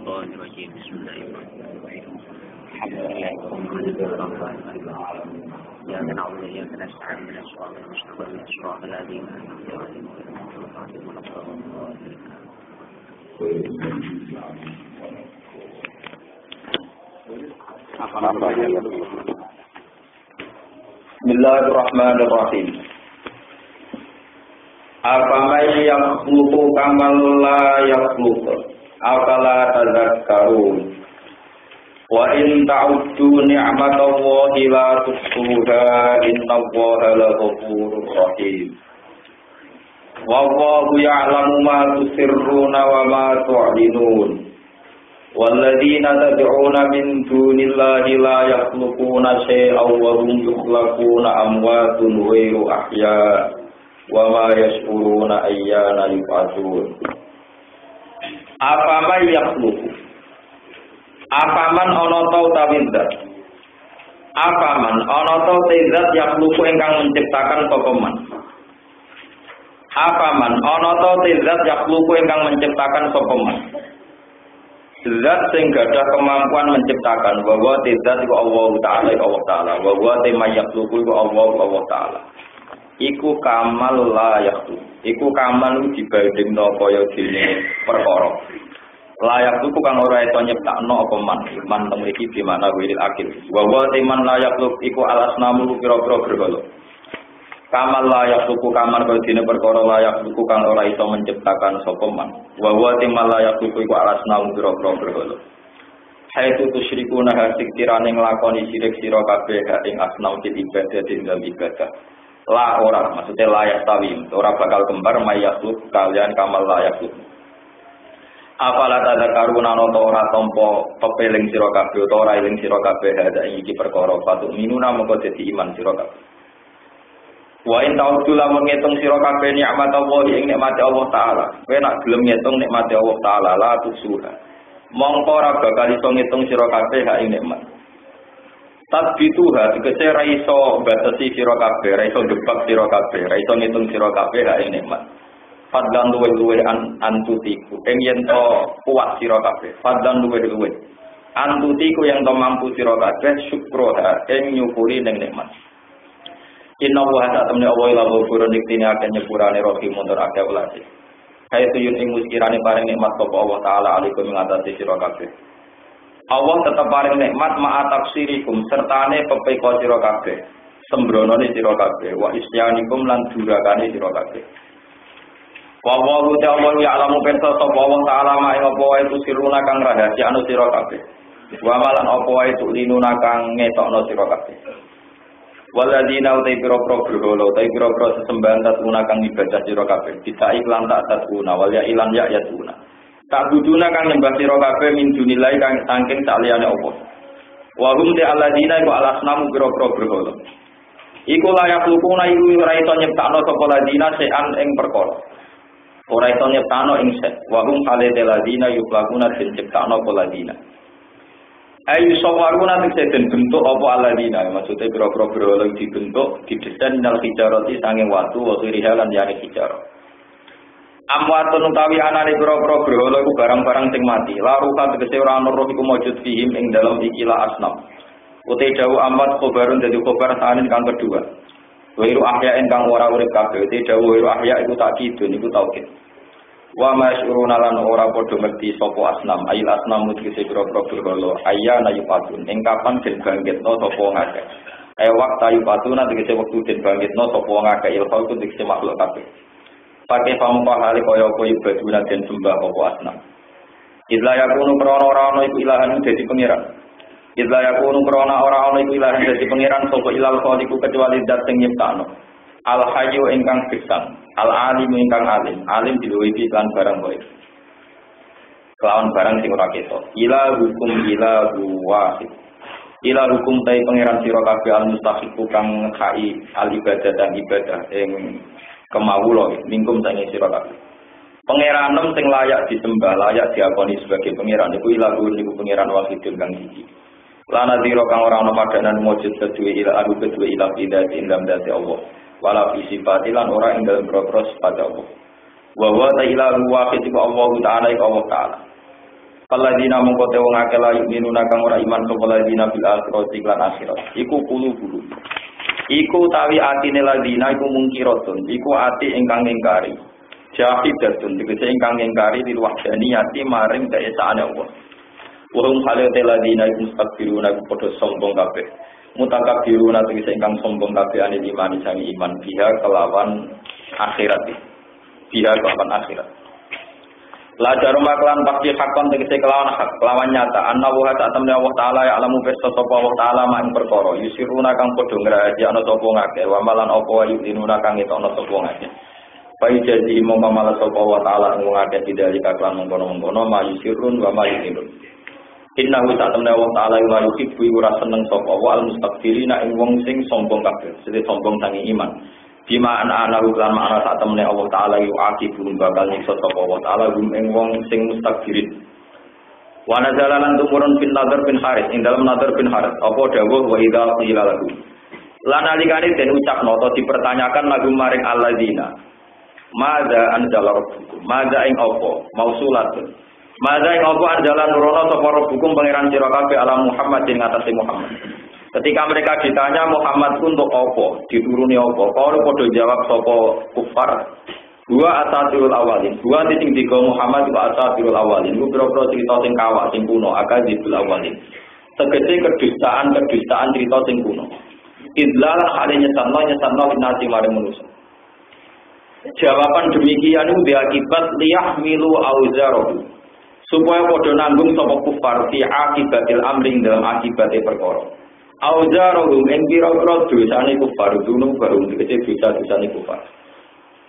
الشيطان الرجيم بسم الله الرحمن الرحيم الحمد لله إياك نعبد وإياك نستعين من الصراط المستقيم صراط الذين أنعمت عليهم غير المغضوب عليهم ولا الضالين. Bismillahirrahmanirrahim. Afaman yakhluqu kaman la yakhluqu afala tadhakkarun. Wa in ta'uddu ni'matallahi la tuhsuha innallaha laghafurur rahim. Wallahu ya'lamu ma tusirruna wa ma tu'linun. Walladzina tad'una min dunillahi la yakhluquna shay'an wa hum yukhlaquna amwatun ghairu ahya' wa ma yash'uruna ayyana yub'atsun. Afaman yakhluqu afaman ana ta utawi zat afaman ana ta zat yakhluqu ingkang menciptakan sapa man afaman ana ta zat yakhluqu ingkang menciptakan sapa man zat sing gadah kemampuan menciptakan bahwa zat iku Allah Ta'ala bahwa tema yakhluqu iku Allah Ta'ala iku kamal la yakhluqu iku kamal dibandingno kaya dene perkara layak itu kang ora iso nyiptakno apa man temriki di mana wiril akhir wa teman layak iku alasnamu pira-pira berhala kamal layak suku kamar badine perkara layak suku kang ora iso menciptakan sapa man wa teman layak suku iku alasnamu pira-pira berhala haitu tusyrikuna hasik tirane nglakoni syirik sira kabeh ing asnaum ibadah dalam ibadah la ora maksudnya layak tawi ora bakal kembar mayasuk kalian kamal layak suku. Apala tadzakaruna nata ora tampa pepeling sira kabeh utawa ora eling sira kabeh ada iki perkara patut minuna mengko dadi iman sira kabeh. Wa in ta'udzu lamun ngitung sira kabeh nikmat Allah ing nikmat Allah Ta'ala. Kowe nak gelem ngitung nikmat Allah Ta'ala la tusuha. Mongko ora bakal iso ngitung sira kabeh hak ing nikmat. Tasbituha tegese ra iso batasi sira kabeh, ra iso jebak sira kabeh, ra iso ngitung sira kabeh hak ing nikmat. Fadlan luwe-luwe antutiku yen to kuat sira kabeh fadlan luwe-luwe antutiku yang to mampu sira kabeh syukroha ing nyukuri ning nikmat inna wa ta'ala Allah la ghafurun diktine akan nyepurane rohi mundur akeh welase kaya tuyun ing muskirane paring nikmat sapa Allah Ta'ala alaikum ngatasi sira kabeh Allah tetep paring nikmat ma'a tafsirikum sertane pepeka sira kabeh sembronone sira kabeh wa isyanikum lan durakane sira kabeh. Wallahu ta'ala ya'lamu pirsa sapa Allah Ta'ala ma ing apa wae tusiruna kang rahasia anu sira kabeh. Wa malan apa wae tulinuna kang ngetokno sira kabeh. Waladina utai pira-pira berhala utai pira-pira sesembahan tatuna kang ibadah sira kabeh. Kita iklan tak tatuna wal ya ilan ya yatuna. Tak buduna kang nyembah sira kabeh min dunilai kang saking saliyane apa. Wa hum ta alladina wa alasnamu pira-pira berhala. Iku layak lukuna iku ora iso nyiptakno sapa ladina sean ing perkara. Ora iso nyiptakno ing set wa hum alladina ladina yuqlaquna den ciptakno poladina ayu sawaruna den bentuk apa aladina maksudnya pira-pira berhala dibentuk didesain nal hijarati sange watu wa rihalan yani hijarah amwatun utawi anane pira-pira berhala iku barang-barang sing mati laruka tegese ora ana roh iku maujud fihim ing dalam ikilah asnam uti dawu amat khobarun dadi khobar sanin kang kedua Wairu ahya engkang ora urip kabeh te dawuh wairu ahya iku tak kidun iku tauhid. Wa masyuruna lan ora padha ngerti sapa asnam ayil asnam mutise pira-pira berhala ayyana yupatun ing kapan den bangkitno sapa ngakeh. Waqta yupatuna tegese wektu den bangkitno sapa ngakeh ilfal ku tegese makhluk kabeh. Pakai pampa hale kaya apa ibaduna den sembah apa asnam. Idza yakunu krana ora ana iku ilahan dadi pangeran. Idza yakunu krana ora ana iku ilahan dadi pangeran sapa ilal khaliqu kecuali zat sing nyiptakno. Al hayyu ingkang gesang, al alim ingkang alim diluwihi lan barang wae. Kelawan barang sing ora ketok. Ila hukum wahid. Ila hukum tai pangeran sira kabeh al mustahiqu kang khai al ibadah dan ibadah ing kemawula mingkum sange sira kabeh. Pangeranem sing layak disembah, layak diakoni sebagai pangeran iku ilahun iku pangeran wahidun kang siji. Lana dira kang ora ana padanan mujud kedue ila adu kedue ila tidak indam dadi Allah. Wala fi sifatilan ora ing dalem propros pada Allah. Wa wa ta'ala wahid iku Allah Ta'ala iku Allah Ta'ala. Paladina mongko te wong akeh la yu'minuna kang ora iman sapa ladina bil akhirati lan akhirat. Iku qulubuhum. Iku tawi atine ladina iku mungkiratun, iku ati ingkang ingkari. Jahidatun tegese ingkang ingkari lil wahdaniyati maring keesaane Allah. Wong halate ladina iku mustakbiruna iku padha sombong kabeh. Mutakabbiruna tegese ingkang sombong kabeh ane iman sangi iman biha kelawan akhirat. Biha kelawan akhirat. Lajar maklan pasti hakon tegese kelawan hak, kelawan nyata. Anna wa ta'ala Allah taala ya alamu pesta sapa Allah taala mak perkara. Yusiruna kang padha ngrahasiakno sapa ngake, wa malan apa yusiruna kang etokno sapa ngake. Pai jadi mongko malah sapa Allah taala ngake tidak dikaklan mengkono-mengkono ma yusirun wa ma yusirun. Innahu ta'ala Allah taala wa yuhibbu ora seneng sapa wa al mustakbirina ing wong sing sombong kabeh, sing sombong sangi iman. Bima ana lan makna sak temene Allah taala yu akibu bakal nyiksa sapa Allah taala ing wong sing mustakbirin. Wa nazalan tumurun bin Nadhr bin Harits ing dalam Nadhr bin Harits apa dawuh wa idza qila lahu. Lan alikane den ucapno utawa dipertanyakan lagu maring alladzina. Madza anzala rabbukum? Madza ing apa? Mausulatun. Madza ing apa anzala nurono sapa rabbukum pangeran sira kabeh ala Muhammadin ngatasi Muhammad. Ketika mereka ditanya Muhammad untuk apa, dituruni apa, kalau podo jawab sapa kufar, dua asatirul awalin, dua titik tiga Muhammad dua asatirul awalin, itu biro-biro cerita sing kawak sing kuno, akadzibul awalin. Tegese kedustaan cerita sing kuno. Idlal hale nyesatno nasi maring manusia. Jawaban demikian itu diakibat liyahmilu auzarahu. Supaya podo nanggung sapa kufar fi akibatil amring dalam akibate perkara. Auzarohum ing pira-pira dosane kufar dunung baru dikece dosa-dosane kufar.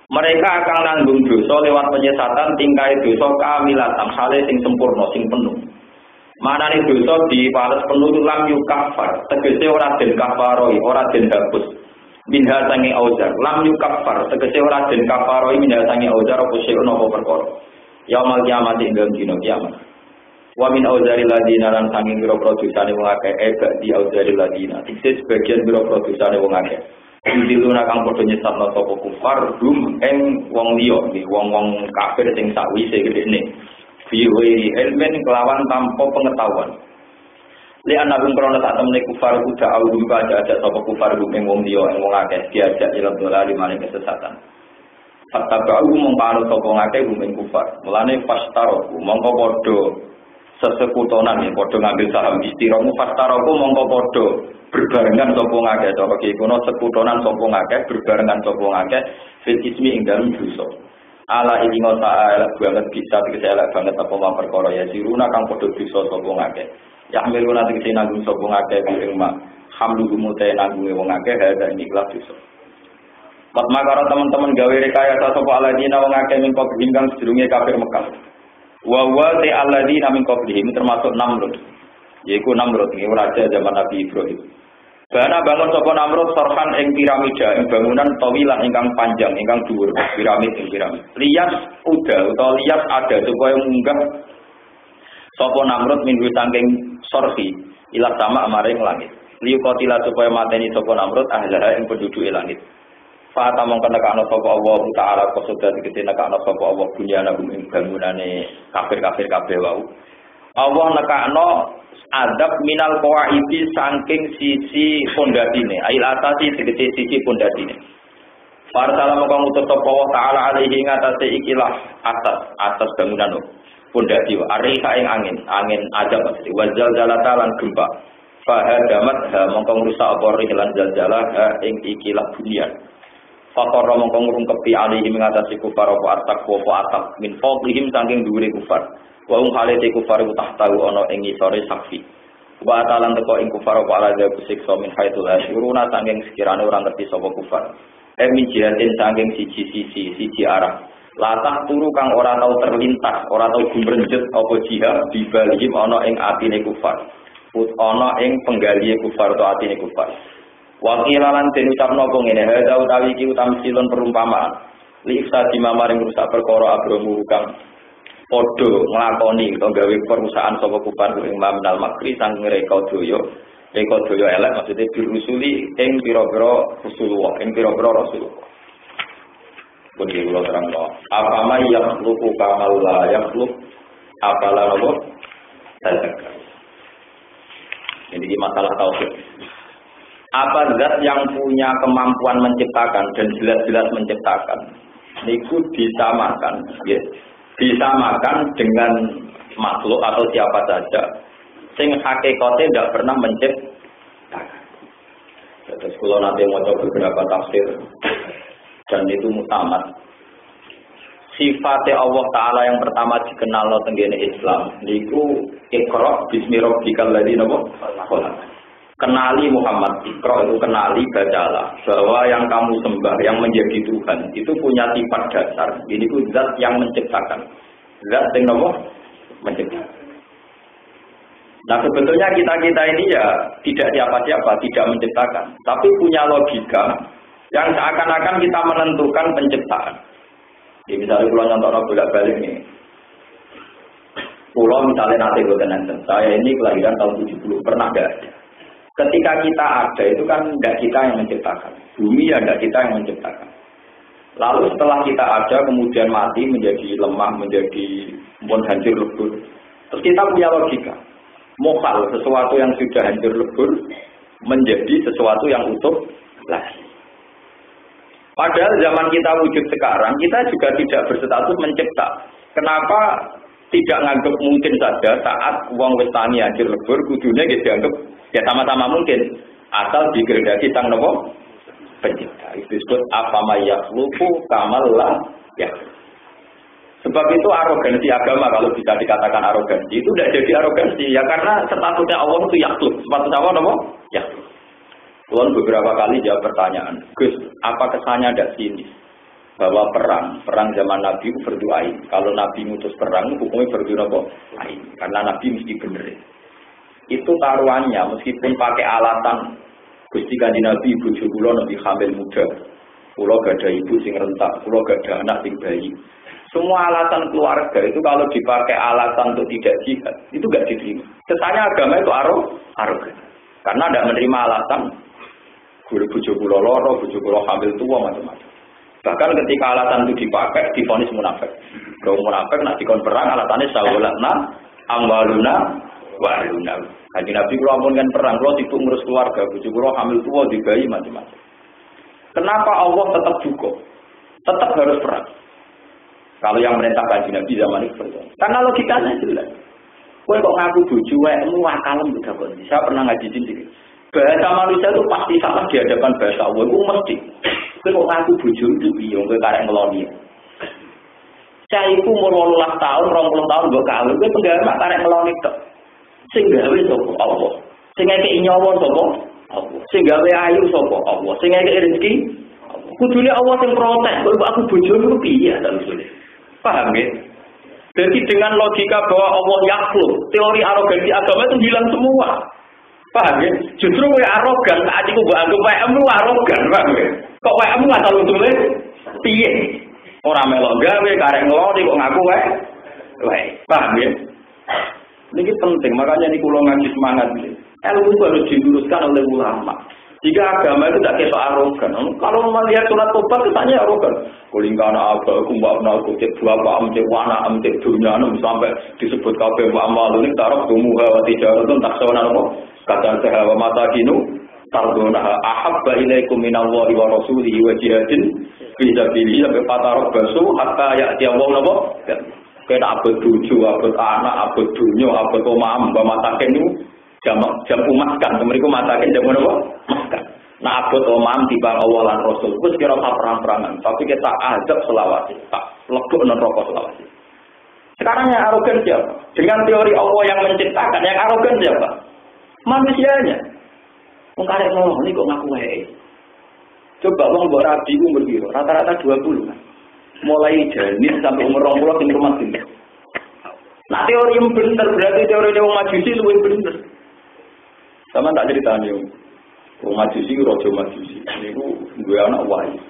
Mereka akan nanggung dosa lewat penyesatan tingkai dosa kamilatan hale sing sempurna sing penuh. Manane dosa dipales penuh lam yukafar, tegese ora den kafaroi, ora den hapus. Minha sange auzar, lam yukafar, tegese ora den kafaroi minha sange auzar apa sing ono perkara. Yaumul kiamat ing dalem dina kiamat. Wa min auzaril ladina lan sanging biro-biro dosane wong akeh ebak di auzaril ladina. Iki sebagian biro-biro dosane wong akeh. Diluna kang padha nyesatno sapa kufar dum ing wong liya, wong-wong kafir sing sakwise gedene. Fiwi ilmen kelawan tanpa pengetahuan. Li anabung krana sak temene kufar kuda audum kaja sapa kufar dum ing wong liya ing wong akeh diajak ila dolali maring kesesatan. Fatabau mongko sapa ngakeh dum ing kufar. Mulane fastaroku mongko padha sesekutonan ya, podo ngambil saham istiramu fastaroku mongko podo berbarengan sopong akeh, cara kikono sekutonan sopong akeh berbarengan sopong akeh fil ismi ing dalem dosa. Ala ilingo ta'ala banget bisa tegese elek banget apa ma perkara ya siruna kang podo dosa sopong akeh. Ya miluna tegese nanggung sopong akeh ing mak hamlu gumute nanggunge wong akeh ada ing ikhlas dosa. Makara teman-teman gawe rekayasa sapa aladina wong akeh mingko hinggang sedurunge kafir Mekah. Wa te alladzina min qablihim termasuk Namrud. Yaiku Namrud iki raja zaman Nabi Ibrahim. Bana bangun sapa Namrud sarhan ing piramida, ing bangunan tawilan ingkang panjang, ingkang dhuwur, piramid. Liyas uda utawa liyas ada supaya munggah sapa Namrud minggu saking sorhi ila sama maring langit. Liyu qatila supaya mateni sapa Namrud ahlaha ing penduduke langit. Fata mongkon nekakno sapa Allah taala kosoda dikete nekakno sapa Allah bunyana ing bangunane kafir-kafir kabeh wau. Allah nekakno adab minal qawaidi saking sisi pondasine, ail atasi dikete sisi pondasine. Farsala mongkon ngutus sapa Allah taala alaihi ngatasi ikilah atas bangunan pondasi arika ing angin adab mesti wazal jalata lan gempa. Fahadamat ha mongkon rusak apa lan zalzalah ing ikilah bunyan. Fakor mongko ngrungkepi alihi mengatasi kufar apa atak wa atak min fadlihim saking dhuwure kufar. Wa hum halate kufar tahtahu ana ing ngisore saksi. Wa atalan teko ing kufar apa ala jabu siksa min haitsul asyuruna saking sekirane ora ngerti sapa kufar. Min jihatin saking siji arah. Latah turu kang ora tau terlintas, ora tau gumrenjet apa jihad dibalihim ana ing atine kufar. Ana ing penggalihe kufar atau atine kufar. Wakilalan den ucapno apa ngene hadza utawi iki utamsilun perumpamaan li ifsadi mamaring rusak perkara agromu kang padha nglakoni utawa gawe perusahaan sapa kufar ing mamnal makri sang reka daya elek maksude dirusuli ing pira-pira Rasulullah ing pira-pira Rasulullah kuwi kula terangno apa may yakhluqu kama la yakhluq Apalah nopo? Tazakkarun. Ini masalah tauhid. Apa zat yang punya kemampuan menciptakan dan jelas-jelas menciptakan? Niku disamakan, ya. Disamakan dengan makhluk atau siapa saja. Sing hakikatnya tidak pernah menciptakan. Terus kalau nanti mau coba beberapa tafsir dan itu mutamat. Sifatnya Allah Ta'ala yang pertama dikenal lo tenggene Islam niku Iqra bismi rabbikal ladzi khalaq. Kenali Muhammad, Iqra itu kenali, bacalah bahwa yang kamu sembah yang menjadi Tuhan itu punya sifat dasar. Ini ku zat yang menciptakan. Zat yang menciptakan. Nah sebetulnya kita ini ya tidak siapa-siapa, tidak menciptakan, tapi punya logika yang seakan-akan kita menentukan penciptaan. Jadi misalnya pulau contohnya bolak-balik nih. Pulau misalnya nanti buatan enten. Saya ini kelahiran tahun 70, pernah gak ada. Ketika kita ada itu kan tidak kita yang menciptakan. Bumi ya tidak kita yang menciptakan. Lalu setelah kita ada kemudian mati menjadi lemah, menjadi hancur lebur. Terus kita punya logika. Mokal sesuatu yang sudah hancur lebur menjadi sesuatu yang utuh lagi. Padahal zaman kita wujud sekarang, kita juga tidak berstatus mencipta. Kenapa tidak nganggep mungkin saja saat wong wis tani hancur lebur, kudune gitu dianggap ya sama-sama mungkin. Asal digradasi sang nopo pencipta. Itu disebut apa mayakhluqu kamallah ya. Sebab itu arogansi agama kalau bisa dikatakan arogansi itu tidak jadi arogansi ya karena statusnya Allah itu yakhluk. Statusnya Allah nopo? Yakhluk. Tuhan beberapa kali jawab pertanyaan, Gus, apa kesannya ada sini? Bahwa perang zaman Nabi itu berdoain. Kalau Nabi mutus perang, hukumnya berdoain. Karena Nabi mesti bener. Itu taruhannya, meskipun pakai alatan, Gusti Kanjeng Nabi, bojo kula nabi hamil muda. Kula gak ada ibu sing rentak, kula gak ada anak sing bayi. Semua alasan keluarga itu kalau dipakai alasan untuk tidak jihad, itu gak diterima. Kesannya agama itu arogan. Karena tidak menerima alasan guru bojo kula loro, bojo kula hamil tua macam-macam. Bahkan ketika alasan itu dipakai, divonis munafik. Kalau munafik nak dikon perang alasannya sawalatna amwaluna wa ahluna. Kanjeng Nabi kula ampun kan perang, kula sibuk ngurus keluarga, bojo kula hamil tua, di bayi macam-macam. Kenapa Allah tetap cukup? Tetap harus perang. Kalau yang merintah Kanjeng Nabi zaman itu karena logikanya jelas. Kowe kok ngaku bojo wae akalem juga kok. Saya pernah ngaji sendiri. Bahasa manusia itu pasti salah di hadapan bahasa Allah. Itu mesti. Kowe kok ngaku bojo itu piye kowe karek ngeloni. Saya iku umur 18 tahun, 20 tahun mbok kawin, kowe penggawe karek ngeloni tok. Sing gawe sapa Allah. Sing ngekeki nyawa sapa Allah. Sing gawe ayu sapa Allah. Sing ngekeki rezeki Allah. Kudune Allah sing protes. Kowe aku bojomu ku piye ta usule. Paham ya? Jadi dengan logika bahwa Allah yakhluk, teori arogansi agama itu hilang semua. Paham ya? Justru kowe arogan, saat iku mbok anggap WM arogan, paham ya? Kok WM asal usule piye? Ora melok gawe karek ngeloni kok ngaku wae. Paham ya? Ini penting, makanya ini kula ngaji semangat ini. Ilmu itu harus diluruskan oleh ulama. Jika agama itu tidak kesok arogan. Kalau melihat surat tobat kesannya arogan. Kulingkana apa, kumbakna, cek dua cek wana, cek dunia, sampai disebut kabeh wa amal ini taraf tumuha wa tijaratun taksawna apa? Kata sahawa mata kinu tardunaha ahabba ilaikum minallahi wa rasulihi wa jihadin fi sabilillah sampai patarok basu hatta ya'ti Allah apa? Kena abad tujuh, abad anak, abad dunia, abad omam, matakan itu jam umatkan, mereka matakan jam apa? Maskan. Nah abad omam tiba awalan Rasul, itu sekira perang-perangan, tapi kita azab selawasi, tak lebuk neraka selawasi. Sekarang yang arogan siapa? Dengan teori Allah yang menciptakan, yang arogan siapa? Manusianya. Mengkarek ngomong, ini kok ngaku wae. Coba bang buat rabi itu berbiru, rata-rata 20 kan. Mulai janis sampai umur 20 tinggal rumah tinggal. Nah teori yang benar berarti teori yang majusi itu yang benar. Sama tak cerita nih, majusi rojo majusi. Ini gue anak wahyu.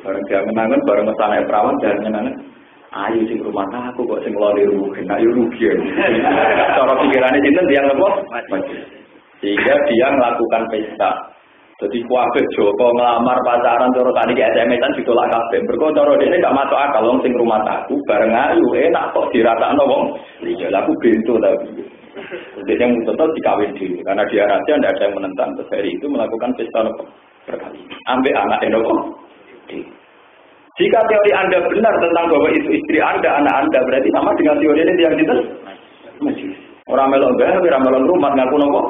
Bareng dia menangan, bareng kesana perawan dan menangan. Ayo sing rumah aku kok sing lori rugi, ayo rugi. Cara pikirannya itu dia ngapa? Sehingga dia melakukan pesta. Jadi kuabeh Joko ngelamar pacaran cara tadi ke SMS-an ditolak kabeh. Mergo cara dene gak masuk akal wong sing rumah aku bareng ayu enak kok diratakno wong. Iya lah aku bento tapi. Jadi yang mutus dikawin diri karena dia raja tidak ada yang menentang. Terus hari itu melakukan pesta berkali. Ambil anak Enoko. Jika teori Anda benar tentang bahwa itu istri Anda, anak Anda berarti sama dengan teori ini yang kita masih. Orang melok gak, orang melok rumah ngaku nopo.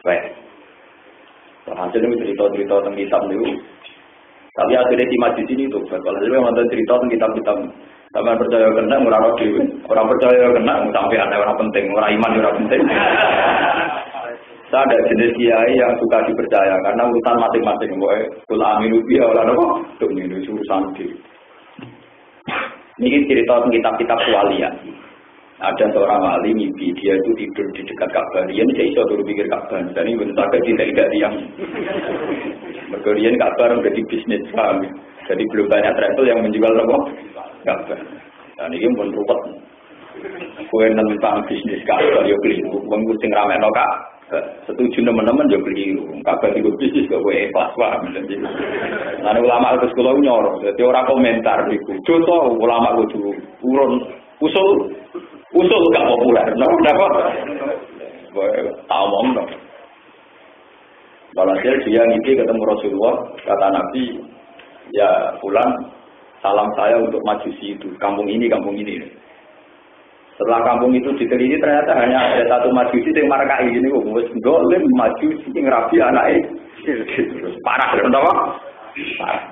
Baik. Hasil ini cerita-cerita tentang kitab itu. Tapi akhirnya di majlis ini tuh, kalau saya memang cerita tentang kitab-kitab. Sama percaya kena, orang dewi. Orang percaya kena, sampai ada orang penting, orang iman orang penting. Saya ada jenis kiai yang suka dipercaya karena urusan masing-masing. Kul aminu biya orang apa? Tuh ini urusan diri. Ini cerita tentang kitab-kitab kewalian. Ada seorang wali mimpi dia itu tidur di dekat Ka'bah. Dia tidak bisa turun pikir Ka'bah. Dan ini bentar tidak yang berkelian Ka'bah menjadi bisnis kami. Jadi belum banyak travel yang menjual apa? Ka'bah. Dan ini pun ruwet. Kue tentang bisnis Ka'bah yo keliru. Mengucing ramai no Kak. Setuju teman-teman yo keliru. Ka'bah itu bisnis kok kue ikhlas paham. Nah ulama itu sekolah nyorong. Jadi orang komentar itu. Contoh ulama itu urun usul gak populer, kenapa? Tahu ngomong dong. Walhasil dia ngisi ketemu Rasulullah, kata Nabi, ya pulang salam saya untuk majusi itu, kampung ini. Setelah kampung itu diteliti ternyata hanya ada satu majusi yang markai ini, wes dolim majusi yang rabi anaknya, parah, kenapa? Parah.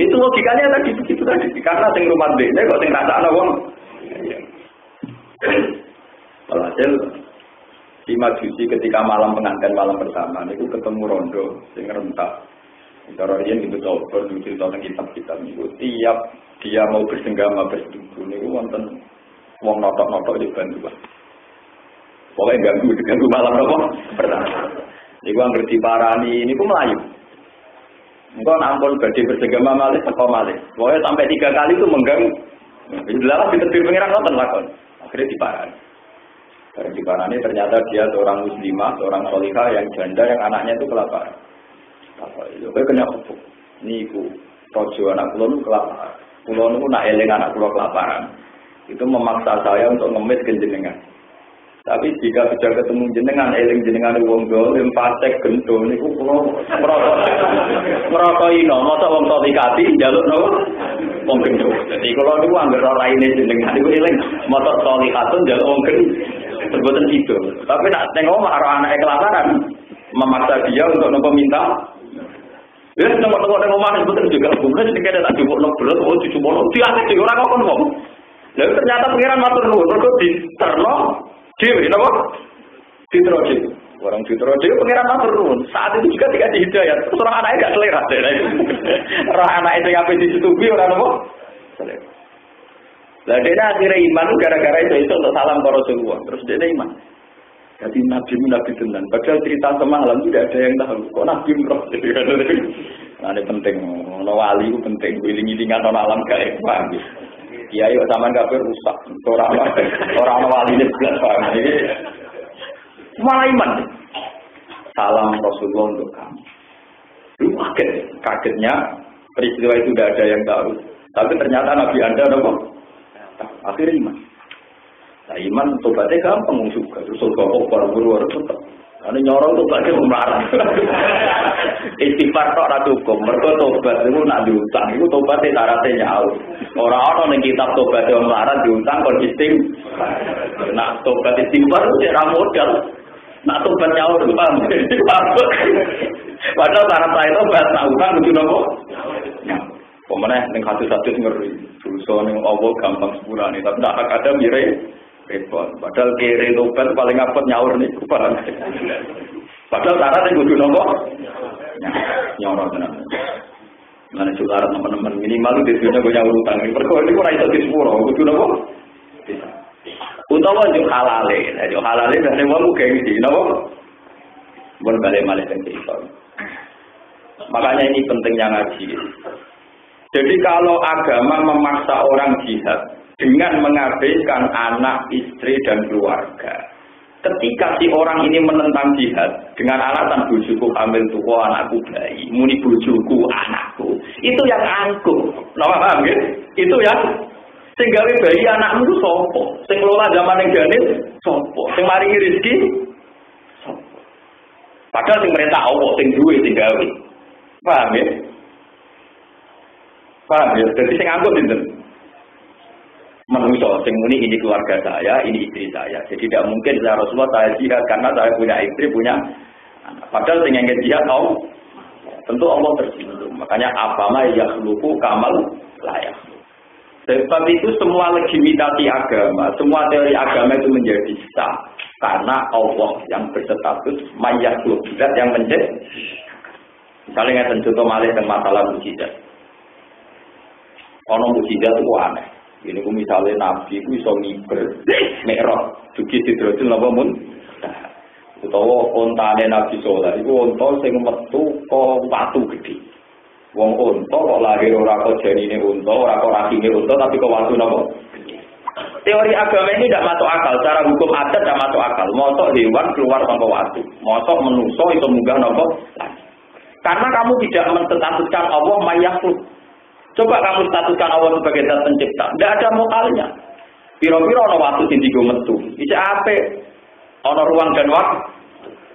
Itu logikanya tadi begitu tadi, karena yang rumah beda kok yang rasa wong. Walhasil si majusi ketika malam pengantin malam pertama itu ketemu rondo sing rentak. Cara riyen itu coba cerita tentang kitab-kitab niku tiap dia mau bersenggama bersetubuh niku wonten wong notok-notok di bantu. Pokoke ganggu malam apa pertama. Niku anggere diparani niku melayu. Engko ampun badhe bersenggama malih teko malih. Pokoke sampai 3 kali itu mengganggu. Dilalah ditetir pengiran ngoten lakon. Akhirnya diparani. Karena diparani ternyata dia seorang muslimah, seorang solihah yang janda yang anaknya itu kelaparan. Apa itu? Saya kena hukum. Niku rojo anak kula niku kelaparan. Kula niku nak eling anak kula kelaparan. Itu memaksa saya untuk ngemis ke jenengan. Tapi jika sudah ketemu jenengan eling jenengan wong dolim pasek gento niku kula merokok ino, mosok wong tolikati njaluk no wong gento. Jadi kula niku anggere ora raine jenengan niku eling mosok tolikatun njaluk wong gento. Perbuatan itu. Tapi nak tengok karo anake kelaparan memaksa dia untuk nopo minta. Ya tengok-tengok nang omah betul juga bukan sedikit tak jupuk berat oh jupuk dia asik ora kok ngomong. Lalu ternyata pangeran matur nuwun mergo diterno dhewe napa? Diterno dhewe. Orang diterno dhewe pangeran matur nuwun. Saat itu juga dikasih hidayah. Terus orang anaknya enggak selera. Orang anaknya sing ape disetubi ora napa? Selera. Lah dene akhire iman gara-gara itu untuk salam ke Rasulullah. Terus dene iman. Jadi nabi tenan. Padahal cerita semalam tidak ada yang tahu. Kok nabi roh? Nah, ini penting. Ono wali itu penting. Wiling-wilingan ono alam gaib. Paham ya? Kiai kok sampean kabeh rusak. Ora ono waline blas paham. Malah iman. Salam Rasulullah untuk kamu. Lu kagetnya peristiwa itu tidak ada yang tahu. Tapi ternyata nabi Anda apa? Akhirnya iman. Nah iman tobatnya gampang juga. Terus kalau baru tetap. Karena nyorong tobatnya memarah. Istighfar tok ora cukup. Mergo tobat itu nak diutang. Itu tobatnya syaratnya nyaur. Orang-orang yang kitab tobatnya memarah diutang konsisten. Nak tobat istighfar itu ora modal. Nak tobat nyaur itu paham. Padahal syarat saya tobat nak utang kudu nopo? Pemenang yang hadis-hadis ngeri. Dosa ning Allah gampang sepurane, tapi nak kadang mire repot. Padahal kere tobat paling apot nyaur niku paham. Padahal syarat kudu nopo? Nyaur tenan. Mana syarat teman-teman minimal di dunia go nyaur utang. Perkara niku ora iso disepuro, kudu nopo? Utawa yo halale. Yo halale dene wong gengsi, nopo? Mun balik malih teng cerita. Makanya ini pentingnya ngaji. Jadi kalau agama memaksa orang jihad dengan mengabaikan anak, istri dan keluarga, Ketika si orang ini menentang jihad dengan alasan bojoku hamil tua anakku bayi, muni bojoku anakku, itu yang angkuh. Paham ya? Itu yang sing gawe bayi anakmu itu sapa? Sing ngelola zaman yang janin sapa? Sing maringi rezeki sapa? Padahal sing merintah Allah sing duwe sing gawe. Paham ya? Paham ya? Jadi sing angkuh sinten? Manusia, sing muni ini keluarga saya, ini istri saya. Jadi tidak mungkin ya Rasulullah saya jihad karena saya punya istri, punya anak. Padahal sing yang jihad tahu, tentu Allah tersinggung. Makanya apama yakhluqu kamal layak. Sebab itu semua legitimasi agama, semua teori agama itu menjadi sah karena Allah yang berstatus mayakhluq, zat yang mencipta. Misalnya ngeten contoh malih tentang masalah mukjizat. Ono mukjizat itu aneh. Ini ku misalnya Nabi ku iso miber Mi'raj dugi Sidratul Muntaha. Utawa ontane Nabi Saleh iku onta sing metu ka watu gedhe. Wong onta kok lahir ora kok janine onta, ora kok rahime onta tapi kok watu napa? Teori agama ini tidak masuk akal, secara hukum adat tidak masuk akal. Mosok hewan keluar tanpa watu, mosok manusa iso munggah napa? Karena kamu tidak menstatuskan Allah mayakhluq. Coba kamu statuskan Allah sebagai zat pencipta, tidak ada mokalnya. Piro-piro ana waktu sing digo metu. Iki apik. Ana ruang dan waktu.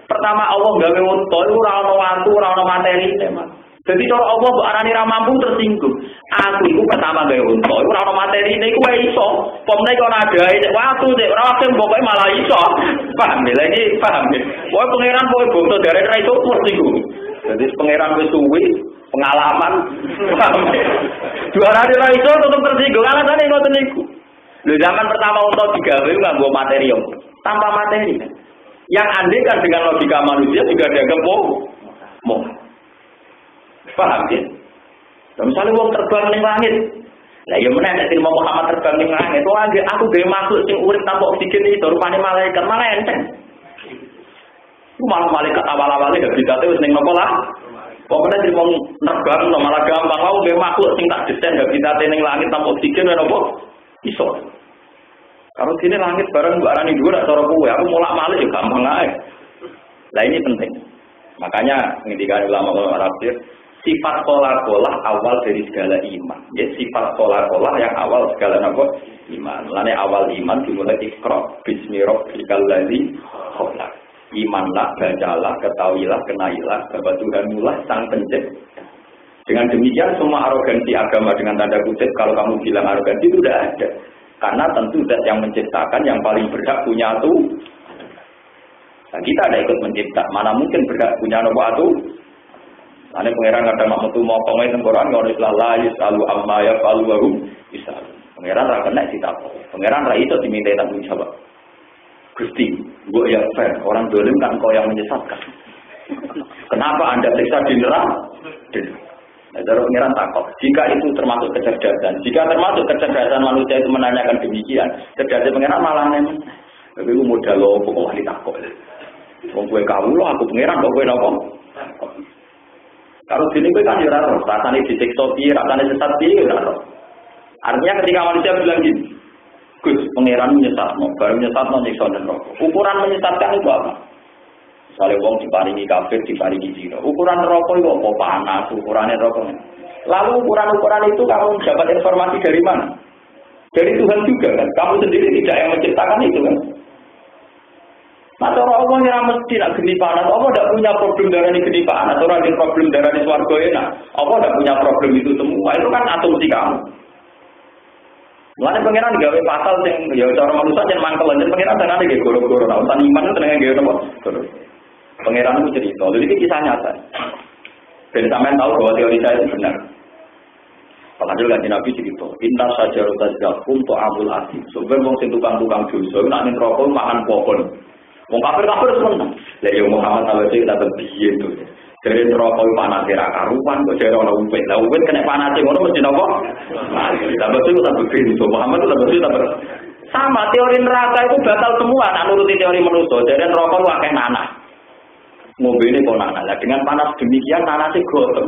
Pertama Allah gawe unta iku ora ana waktu, ora ana materi, Mas. Jadi cara Allah mbok arani ra mampu tersinggung. Aku iku pertama gawe unta, iku ora ana materi, iku wae iso. Pomne kok ana adae waktu nek ora waktu pokoke malah iso. Paham lha iki paham. Pokoke pangeran pokoke bangsa darah ra iso tersinggung. Jadi pangeran wis suwi pengalaman, paham ya? Dua hari lah itu tetap tersinggung, alasannya ngoten niku. Lho zaman pertama untuk digawe nganggo materi tanpa materi. Yang andai kan dengan logika manusia juga dianggap mau. Paham ya? Misalnya wong terbang ning langit. Lah ya meneh nek mau Muhammad terbang ning langit, itu aku gawe makhluk sing urip tanpa oksigen itu rupane malaikat, malah enteng. Malah malaikat awal-awalnya gak bisa terus ning nopo lah. Pokoknya jadi mau nerbang, malah gampang. Mau gak makhluk sing tak desain gak bisa ning langit tanpa oksigen apa? Iso. Kalau sini langit bareng mbak arani dua cara kowe, aku molak-malik ya gampang ae. Lah ini penting. Makanya ketika ulama Arab sifat kolah awal dari segala iman. Ya sifat kolah yang awal segala apa? Iman. Lane awal iman dimulai Iqra bismi rabbikal ladzi khalaq. Imanlah, bacalah, ketahuilah, kenailah bahwa Tuhanmulah sang pencipta. Dengan demikian semua arogansi agama dengan tanda kutip kalau kamu bilang arogansi itu tidak ada. Karena tentu zat yang menciptakan yang paling berhak punya itu. Nah, kita ada ikut mencipta. Mana mungkin berhak punya nopo itu? Karena pangeran kadang mau metu mau pengoi tengkoran kalau Islam selalu amma ya falu warum bisa. Pangeran ra kena ditakok. Pangeran ra itu diminta tanggung jawab. Gusti, gue ya fair. Orang dolim kan kau yang menyesatkan. Kenapa Anda siksa di neraka? Nah, pengiran takut. Jika itu termasuk kecerdasan, jika termasuk kecerdasan manusia itu menanyakan demikian, cerdasan pengiran malah nemeng. Tapi gue modal lo, pokoknya ahli takut. Wong gue kau lo, aku pengiran kok gue nopo. Kalau sini gue kan jurang, rasanya disiksa piye, rasanya sesat piye, jurang. Artinya ketika manusia bilang gini, Gus, pengiran menyesatno, baru menyesatno nyiksa dan rokok. Ukuran menyesatkan itu apa? Misalnya wong diparingi kafir, diparingi zina. Ukuran rokok itu apa? Panas, ukurannya rokok. Lalu ukuran-ukuran itu kamu dapat informasi dari mana? Dari Tuhan juga kan? Kamu sendiri tidak yang menciptakan itu kan? Nah, cara Allah yang mesti nak geni panas. Allah tidak punya problem darah ini geni panas. Orang ada problem darah ini swarga enak. Allah tidak punya problem itu semua. Itu kan asumsi kamu. Mulane pengiran digawe pasal sing ya cara manusia jan mangkel jan pengiran tenan iki goro-goro nek urusan iman itu tenan gawe napa? Pengiran itu cerita. Jadi ini kisah nyata. Ben sampean tahu bahwa teori saya itu benar. Padahal kan Nabi cerita, "Inna sajarata zakum tu'amul asim." Sebab wong sing tukang-tukang dosa nek ning rokok makan pohon. Wong kafir seneng. Lah ya Muhammad sallallahu alaihi wasallam piye to. Dari rokok panas era karuan kok jare ana umpet. Lah umpet kena panas ngono mesti napa? Tambah itu tambah pintu. Muhammad itu tambah sama teori neraka itu batal semua. Nak nuruti teori manusia. Jadi rokok lu akeh nanah. Ngombe ini kok nanah. Lah dengan panas demikian nanasnya gosong.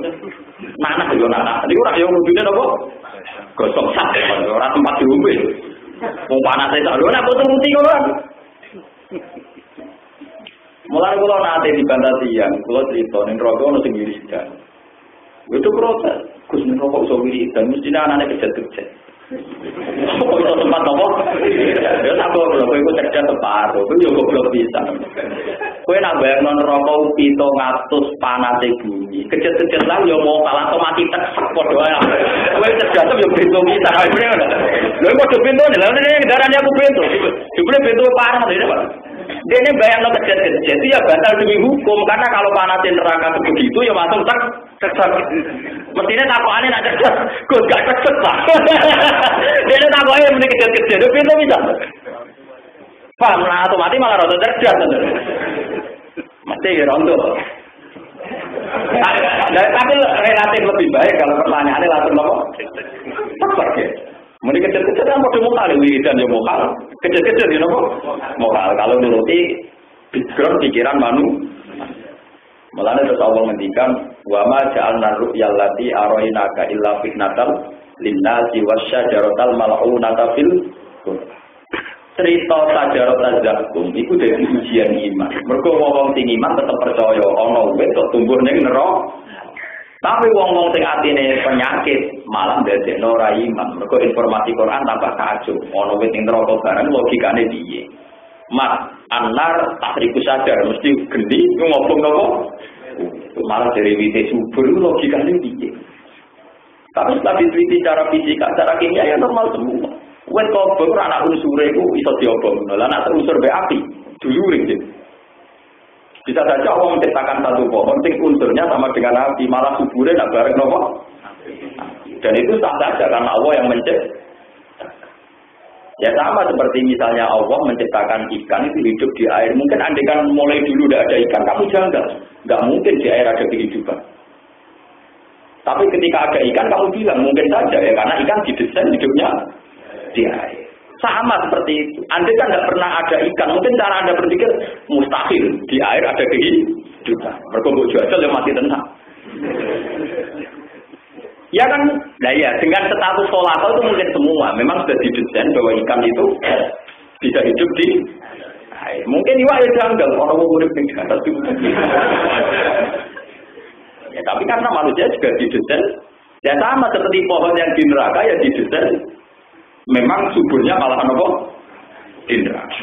Nanah yo nanah. Niku ora yo ngombe napa? Gosong sak. Ora tempat diombe. Wong panase sak lho nek turuti ngono. Mulai kalau nanti dibantah tiang, kalau cerita ning rokok ono sing wiridan. Itu protes. Gus ning rokok iso wiridan, mestinya anaknya kerja-kerja. Kok iso tempat apa? Ya tak kok lho kowe kerja separuh, kowe yo goblok bisa. Kowe nak bayangno rokok 700 panase bumi. Kerja-kerja lah yo mau kalah mati tek padha wae. Kowe kerja yo bento bisa. Lho kok bento lho nek darane aku bento. Jebule bento parah lho Pak. Dene bayangno kerja-kerja itu ya batal demi hukum karena kalau panasin neraka begitu ya masuk tek. Mestinya takokane nak cerdas, Gus gak cerdas Pak. Dene takokane muni kerja-kerja itu bento bisa. Paham lah otomatis malah rada cerdas. Mesti ya rondo. Tapi relatif lebih baik kalau pertanyaannya langsung apa? Tepat ya. Muni kecil-kecil kan padha mokal wiridan ya mokal. Kecil-kecil ya napa? Mokal. Kalau nuruti background pikiran Mulane terus Allah ngendikan wa ma ja'alna ru'yal lati arainaka illa fitnatal linnasi wasyajaratal mal'unata fil cerita sajarah zakum iku dadi ujian iman. Mergo wong sing iman tetep percaya ana wit kok tumbuh ning neraka. Tapi wong-wong sing atine penyakit malah ndadekno ora iman. Mergo informasi Quran tambah kacau. Ana wit ning neraka barang logikane piye? Mas anar tahriku sadar mesti gendi ngobong nopo? Malah dari wite subur logikane piye? Tapi setelah diteliti secara fisika, secara kimia ya normal semua. Wet kobong anak unsure iku iso diobong. Lah anak unsur be api, dulure gitu. Bisa saja Allah menciptakan satu pohon, sing unsurnya sama dengan api, malah suburnya nak bareng nopo. Dan itu sah saja karena Allah yang menciptakan. Ya sama seperti misalnya Allah menciptakan ikan itu hidup di air. Mungkin andekan mulai dulu tidak ada ikan, kamu janggal. Nggak mungkin di air ada kehidupan. Tapi ketika ada ikan, kamu bilang mungkin saja ya karena ikan didesain hidupnya di air. Sama seperti itu. Anda kan tidak pernah ada ikan. Mungkin cara Anda berpikir mustahil di air ada kehidupan. Berkumpul jual yang masih tenang. Ya kan, nah ya dengan status kholaqah itu mungkin semua. Memang sudah didesain bahwa ikan itu bisa hidup di air. Mungkin iwak ya janggal orang urip di atas itu. Ya tapi karena manusia juga didesain. Ya sama seperti pohon yang di neraka ya didesain. Memang suburnya malah apa? Di neraka.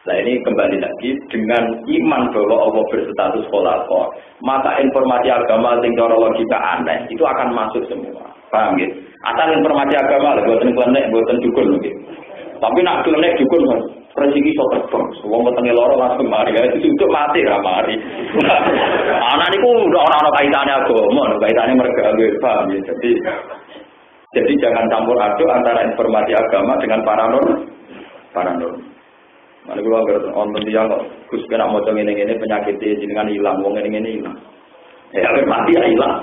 Nah ini kembali lagi dengan iman bahwa Allah berstatus kholaqah, maka informasi agama yang cara logika aneh itu akan masuk semua. Paham ya? Asal informasi agama lah, buatan klenek, buatan dukun mungkin. Tapi nak klenek dukun kan, rezeki so terbang. Semua petengah loro langsung mari, itu untuk mati ramari. Anak itu udah orang-orang kaitannya agama, kaitannya mereka paham ya. Jadi jangan campur aduk antara informasi agama dengan paranormal. Mana gue agak nonton dia kok, Gus kena mocong ini penyakitnya jenengan hilang, wong ini hilang. Ya mati ya hilang.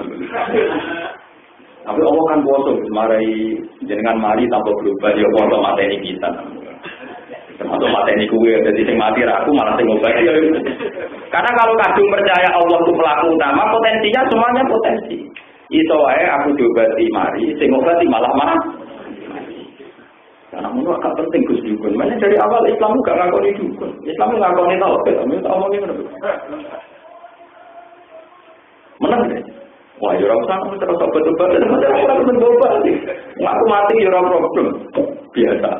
Tapi Allah kan bosan, marai jenengan mari tanpa berubah dia bosan mata ini kita. Termasuk mata ini gue, jadi sing mati aku malah sing ngobati. Karena kalau kadung percaya Allah itu pelaku utama, potensinya semuanya potensi. Iso wae aku diobati mari, sing ngobati malah karena menurut agak penting Gus dukun. Makanya dari awal Islam gak ngakoni dukun. Islam ngakoni tauhid. Tapi omongin menurut. Menang deh. Wah, ya orang sana terus obat-obat. Orang mencoba sih. Aku mati ya orang problem. Biasa.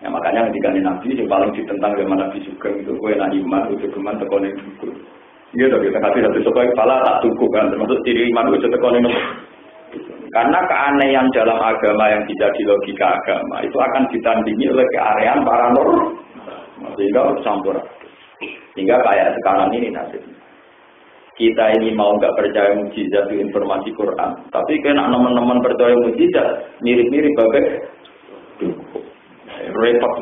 Ya makanya ketika Nabi yang paling ditentang zaman Nabi Sugeng itu gue nak iman, udah iman tekonin dukun. Iya tapi kita kasih satu supaya kepala tak cukup kan. Termasuk diri iman udah tekonin. Karena keanehan dalam agama yang bisa di logika agama itu akan ditandingi oleh keanehan paranormal, sehingga campur. Sehingga kayak sekarang ini nasibnya. Kita ini mau nggak percaya mukjizat di informasi Quran, tapi kena teman-teman percaya mukjizat mirip-mirip bagai repot.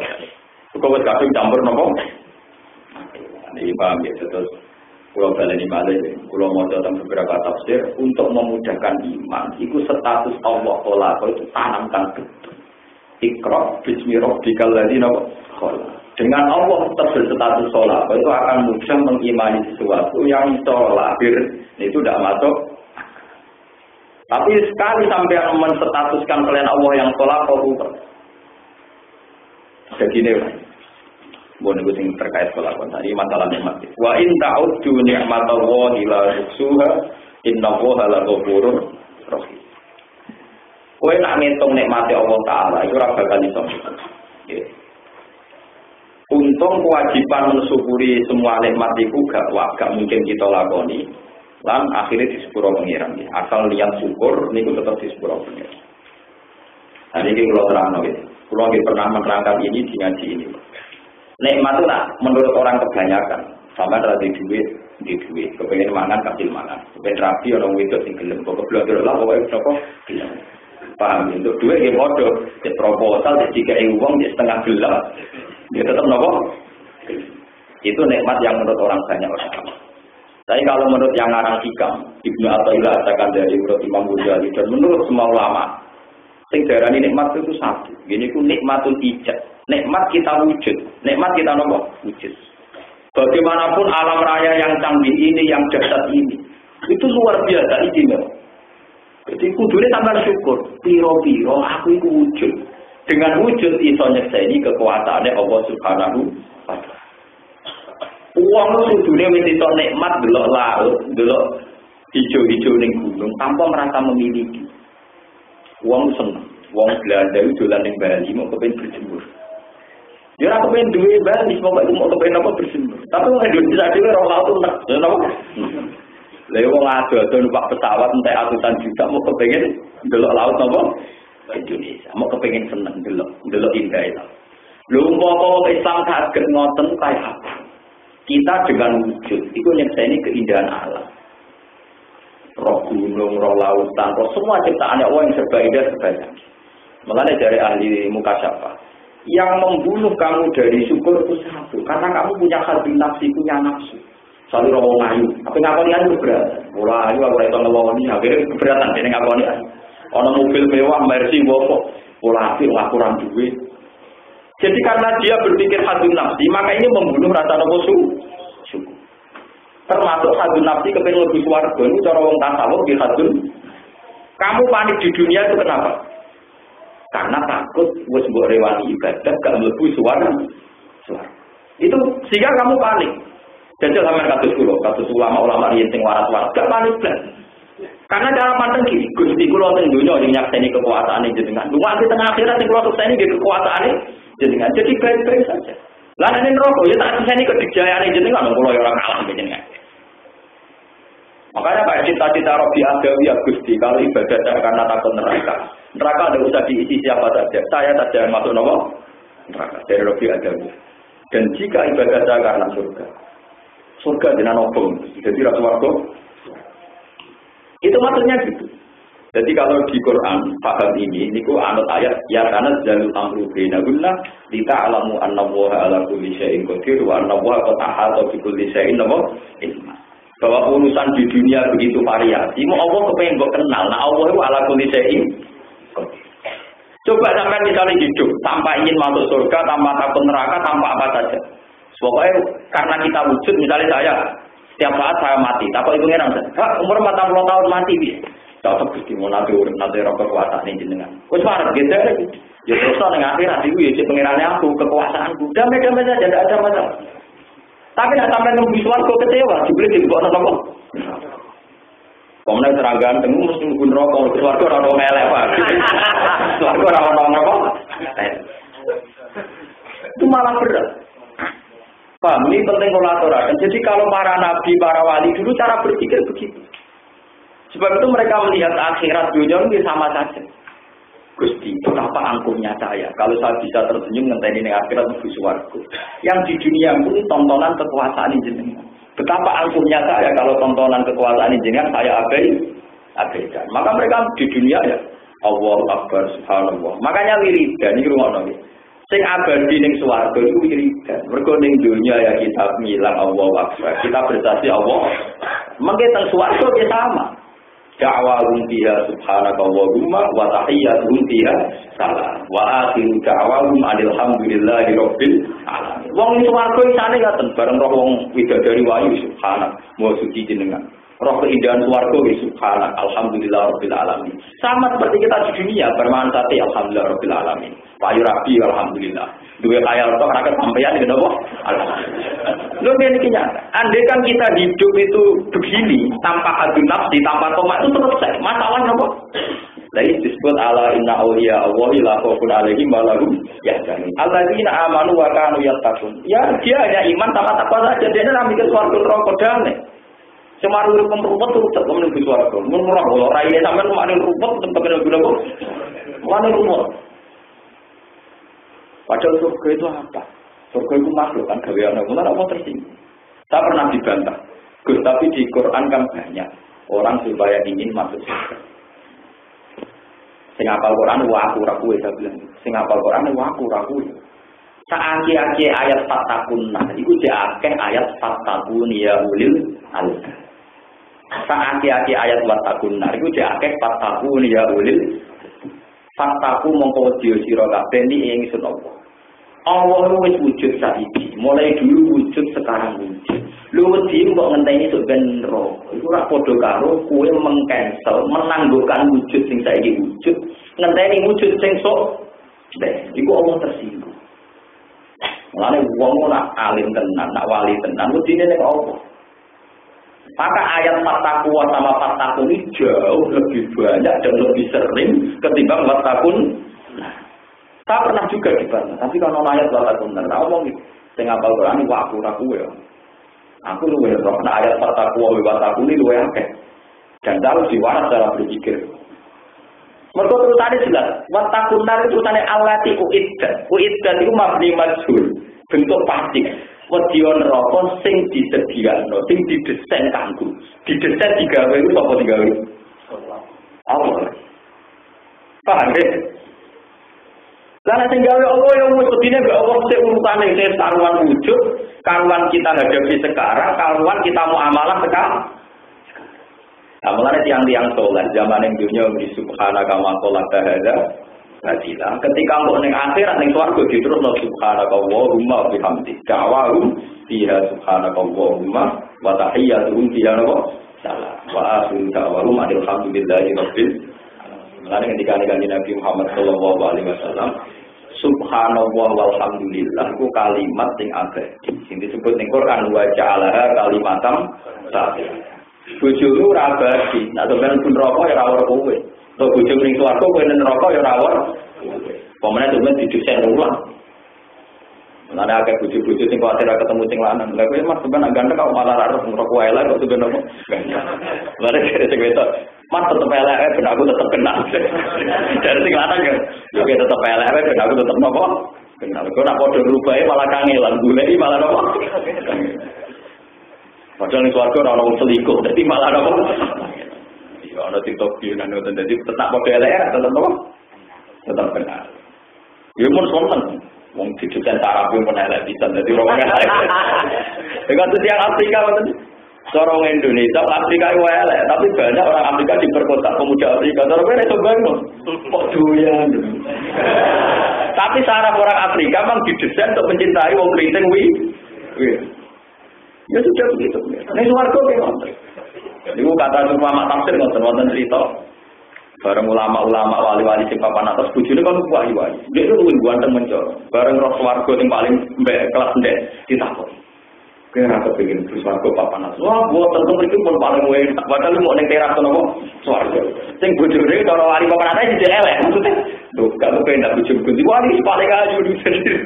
Kau kadang campur nopo. Ini paham ya terus. Kalau baleni malih, kalau mau datang beberapa tafsir untuk memudahkan iman, itu status Allah kholaqah itu tanamkan betul. Iqra bismi rabbikal ladzi khalaq. Dengan Allah berstatus kholaqah itu akan mudah mengimani sesuatu yang lahir itu tidak masuk. Tapi sekali sampai menstatuskan selain Allah yang kholaqah, begini. Bon niku sing terkait kelakon tadi masalah nikmat. Wa in ta'uddu ni'matallahi la tuhsuha innallaha laghafurur rahim. Kowe nak ngitung nikmate Allah Taala iku ora bakal iso. Untung kewajiban mensyukuri semua nikmat itu gak mungkin kita lakoni. Lan akhirnya disepuro pengiran. Asal niat syukur niku tetap disepuro pengiran. Nah ini kalau terang gitu. Kalau pernah menerangkan ini di ngaji ini. Nikmat itu lah menurut orang kebanyakan. Sama dari duit, di duit. Kepengen mangan, kasih mangan. Kepengen rapi orang wedok sing gelem. Kok belajar lah pokoknya berapa? Paham? Untuk duit dia bodoh. Dia proposal, dia 3 uang, dia setengah gelap. Dia tetap nopo. Itu nikmat yang menurut orang banyak orang. Tapi kalau menurut yang ngarang hikam, Ibnu Athaillah katakan dari menurut Imam Ghazali dan menurut semua ulama, sing darani nikmat itu satu. Gini ku nikmatul ijad. Nikmat kita wujud. Nikmat kita nopo? Wujud. Bagaimanapun alam raya yang canggih ini, yang dahsyat ini, itu luar biasa istimewa. Jadi kudune tambah syukur. Piro-piro aku itu wujud. Dengan wujud iso nyekseni kekuasaane Allah Subhanahu wa taala. Wong kudune wis iso nikmat delok laut, delok hijau-hijau ning gunung tanpa merasa memiliki. Wong seneng. Wong Belanda itu dolan ning Bali mau kepen berjemur. Ya ora kepen duwe Bali, mau kepen apa berjemur. Tapi wong Indonesia dhewe ora laut nek napa. Lha wong ado-ado numpak pesawat entek atusan juta mau kepengen delok laut napa? Indonesia. Mau kepengen seneng delok indah itu. Lho umpama Islam kaget ngoten kaya apa? Kita dengan wujud itu nyekseni keindahan alam. Roh gunung, roh lautan, roh semua ciptaan Allah yang serba indah serba canggih. Makanya dari ahli mukasyafah, yang membunuh kamu dari syukur itu satu, karena kamu punya hati nafsi, punya nafsu. Selalu roh ngayu, apa ngakoni ayu berat? Mula ayu aku itu ngawani, akhirnya keberatan jadi ngakoni ayu. Ono mobil mewah, Mercy, Volvo, pola api kurang duit. Jadi karena dia berpikir hadun nafsi, maka ini membunuh rasa nafsu. Termasuk hadun nafsi kepengen lebih swarga. Ini cara wong tasawuf di hadun. Kamu panik di dunia itu kenapa? Karena takut wis mbok rewani ibadah gak mlebu swarga. Itu sehingga kamu panik. Jajal sampean kados ulama-ulama riyen sing waras-waras gak panik blas. Karena cara pandang gini, Gusti kula teng donya sing nyakseni kekuasaane jenengan. Dungan di tengah akhirat sing kula sukseni nggih kekuasaane jenengan. Jadi baik-baik saja. Lah nek neraka ya tak sukseni kedikjayaane jenengan kula ya ora kalah jenengan. Makanya kayak cita-cita Robi Adawi ya Gusti, kalau ibadah saya karena takut neraka. Neraka ada usah diisi siapa saja. Saya saja yang masuk neraka. Neraka dari Robi Adawi. Dan jika ibadah saya karena surga dengan obong. Jadi rasa warga. Itu maksudnya gitu. Jadi kalau di Quran paham ini ku anut ayat ya kana jalul amru bainahunna li ta'lamu anna Allaha 'ala kulli syai'in qadir wa anna Allaha qad ahata bi kulli syai'in ilma. Bahwa urusan di dunia begitu variasi, mau Allah kepengen kok kenal. Nah Allah itu 'ala kulli syai'in qadir. Coba sampai misalnya hidup tanpa ingin masuk surga, tanpa takut neraka, tanpa apa saja. Pokoknya karena kita wujud, misalnya saya setiap saat saya mati, takut itu ngerang. Umur 40 tahun mati dia. Cocok Gusti mau nanti urip nanti rokok kekuasaan ini jenengan. Wes parah gitu ya. Ya terus nang akhirat iku ya pengirannya aku, kekuasaanku. Damai-damai saja tidak ada masalah. Tapi nek sampai nang swarga kecewa, dibeli dibokno apa? Komune seranggan temu mesti ngun rokok ke swarga ora ono melek, Pak. Swarga ora ono apa? Itu malah berat. Paham, ini penting kolaborasi. Jadi kalau para nabi, para wali dulu cara berpikir begitu. Sebab itu mereka melihat akhirat dunia ini sama saja. Gusti, betapa angkuhnya saya. Kalau saya bisa tersenyum ngenteni ning akhirat menuju swarga. Yang di dunia ini tontonan kekuasaan jenengan. Betapa angkuhnya saya kalau tontonan kekuasaan jenengan saya abaikan. Maka mereka di dunia ya Allahu Akbar subhanallah. Makanya wiridan iki rumono iki. Sing abadi ning swarga iku wiridan. Mergo ning dunia ya kita ngilang Allahu Akbar. Kita bersaksi Allah. Mengke teng swarga ya sama. Da'wahum fiha subhanakallahumma wa tahiyyatuhum fiha salam wa akhiru da'wahum alhamdulillahi rabbil alamin. Wong swarga isane ngaten bareng roh wong widadari wayu subhanak wa suci jenengan. Roh keindahan swarga subhanak alhamdulillah rabbil alamin. Sama seperti kita di dunia bermanfaat alhamdulillah rabbil alamin. Payu rabi alhamdulillah. Dua khayal tok ora kesampaian gitu apa? Lho ngene iki nyata. Andai kan kita hidup itu begini tanpa adu nafsi, tanpa tomat itu selesai. Masalahnya apa? Lagi disebut ala inna awliya Allah la khaufun alaihim wa lahum yahzanun. Alladzina amanu wa kanu yattaqun. Ya dia hanya iman sama takwa saja. Dia ora mikir swarga neraka damai. Cuma urip rumput tuh tetep menuju swarga. Mun ora ora raine sampean mak rumput tetep kena guna. Mana rumput? Padahal surga itu apa? Surga itu makhluk kan gawean Allah, apa tersinggung. Tak pernah dibantah. Gus, tapi di Quran kan banyak orang supaya ingin masuk surga. Sing hafal Quran aku ra kuwe ta bilang. Sing hafal Quran aku ra kuwe. Saaki-aki ayat fattakunna iku jek akeh ayat fattakun ya ulil albab. Saaki-aki ayat fattakunna iku jek akeh fattakun ya ulil. Fattaku mongko wedi sira kabeh ni ingsun Allah. Allah wis wujud saiki, mulai dulu wujud sekarang wujud. Lu wedi kok ngenteni sok ben ro. Iku ora padha karo kowe mengcancel, menangguhkan wujud sing saiki wujud, ngenteni wujud sing sok. Iku Allah tersinggung. Mulane wong ora alim tenan, nak wali tenan wedine nek Allah. Maka ayat fatakwa sama fatakun ini jauh lebih banyak dan lebih sering ketimbang fatakun. Tak pernah juga dibantah. Tapi kalau ayat fatakun, tak ngomong gitu. Saya ngapal Quran ini aku ya. Aku luwe roh. Nah ayat fatakwa fatakun ini luwe akeh. Dan harus diwaras dalam berpikir. Mereka terusannya jelas. Fatakun itu terusannya alati uiddat. Uiddat itu mabni majhul. Bentuk pasti. Wedion rokok sing disediakno, sing didesain kanggo. Didesain digawe itu apa digawe? Allah. Paham ya? Lah sing gawe Allah yang wis wedine mbek Allah sing urutane sing karuan wujud, karuan kita hadapi sekarang, karuan kita muamalah sekarang. Nah, mulane tiang-tiang saleh zaman ning dunya di subhanaka wa ta'ala Nadilah. Ketika engkau neng akhirat neng swarga diterusno subhanakallahumma bihamdika da'wahum fiha subhanakallahumma wa tahiyyatuhum fiha salam wa akhiru da'wahum alhamdulillahi rabbil alamin. Lalu ketika Nabi Muhammad sallallahu alaihi wasallam subhanallah walhamdulillah ku kalimat sing abadi sing disebut ning Quran wa ja'alaha kalimatam sahih. Bojomu ora abadi, nek sampeyan pun neraka ya ora ora kowe. Kalau bujum ning swarga kowe ning neraka ya rawon. Pemene tumen didesain ulang. Ana akeh bujum-bujum sing kuwatir ketemu sing lanang. Lah kowe mas sampean ganteng kok malah ora neraka wae lah kok sampean apa. Lah kare sing wetok, mas tetep elek ben aku tetep kenal. Dari sing lanang ya, yo tetep elek ben aku tetep napa? Kenal. Kok ora padha rubahe malah kangelan, goleki malah napa? Padahal ning swarga ora ono selingkuh, dadi malah napa? Ada TikTok di nano jadi tetap model ya tetap apa? Tetap benar. Ya mun sonten, wong didesain cara pun pernah bisa jadi orang lain. Dengan setiap Afrika betul. Seorang Indonesia Afrika itu elek, tapi banyak orang Afrika di perkotaan pemuda Afrika. Orang mereka itu bangun, kok doyan. Tapi saraf orang Afrika memang didesain untuk mencintai wong keriting ya sudah begitu. Ini swarga memang. Iku kata ulama tafsir wonten cerita. Bareng ulama-ulama wali-wali sing papan atas bojone kan wahi-wahi. Dia itu luwih ganteng mencor. Bareng roh swarga sing paling mbek kelas ndek ditakon. Kira kepengin terus swarga papan atas. Wah, boten to mriki pun paling enak. Padahal mau ning teras to napa swarga. Sing bojone karo wali papan atas iki elek. Maksudnya, lho kalau pengen tak bojo kunci wali paling ayu di sendiri.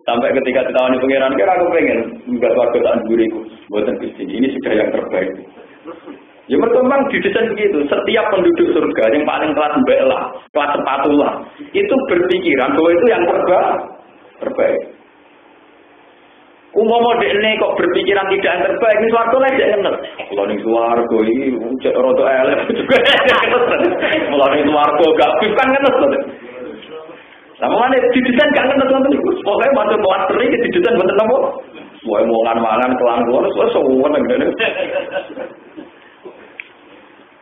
Sampai ketika ditawani pangeran kira aku pengen enggak swarga tak nduriku. Boten Gusti, ini sudah yang terbaik. Ya memang didesain begitu. Setiap penduduk surga yang paling kelas mbak lah, kelas sepatu lah, itu berpikiran bahwa itu yang terbaik. Umpama dekne kok berpikiran tidak yang terbaik, ini swarga lah tidak ngenes. Kalau ning swarga iki cek rada elek juga. Kalau ning swarga gak kan ngenes to. Sampeyan didesain gak ngenes wonten iku. Pokoke masuk kelas 3 didesain mboten napa. Wae mangan-mangan kelang-kelang wis suwen ngene.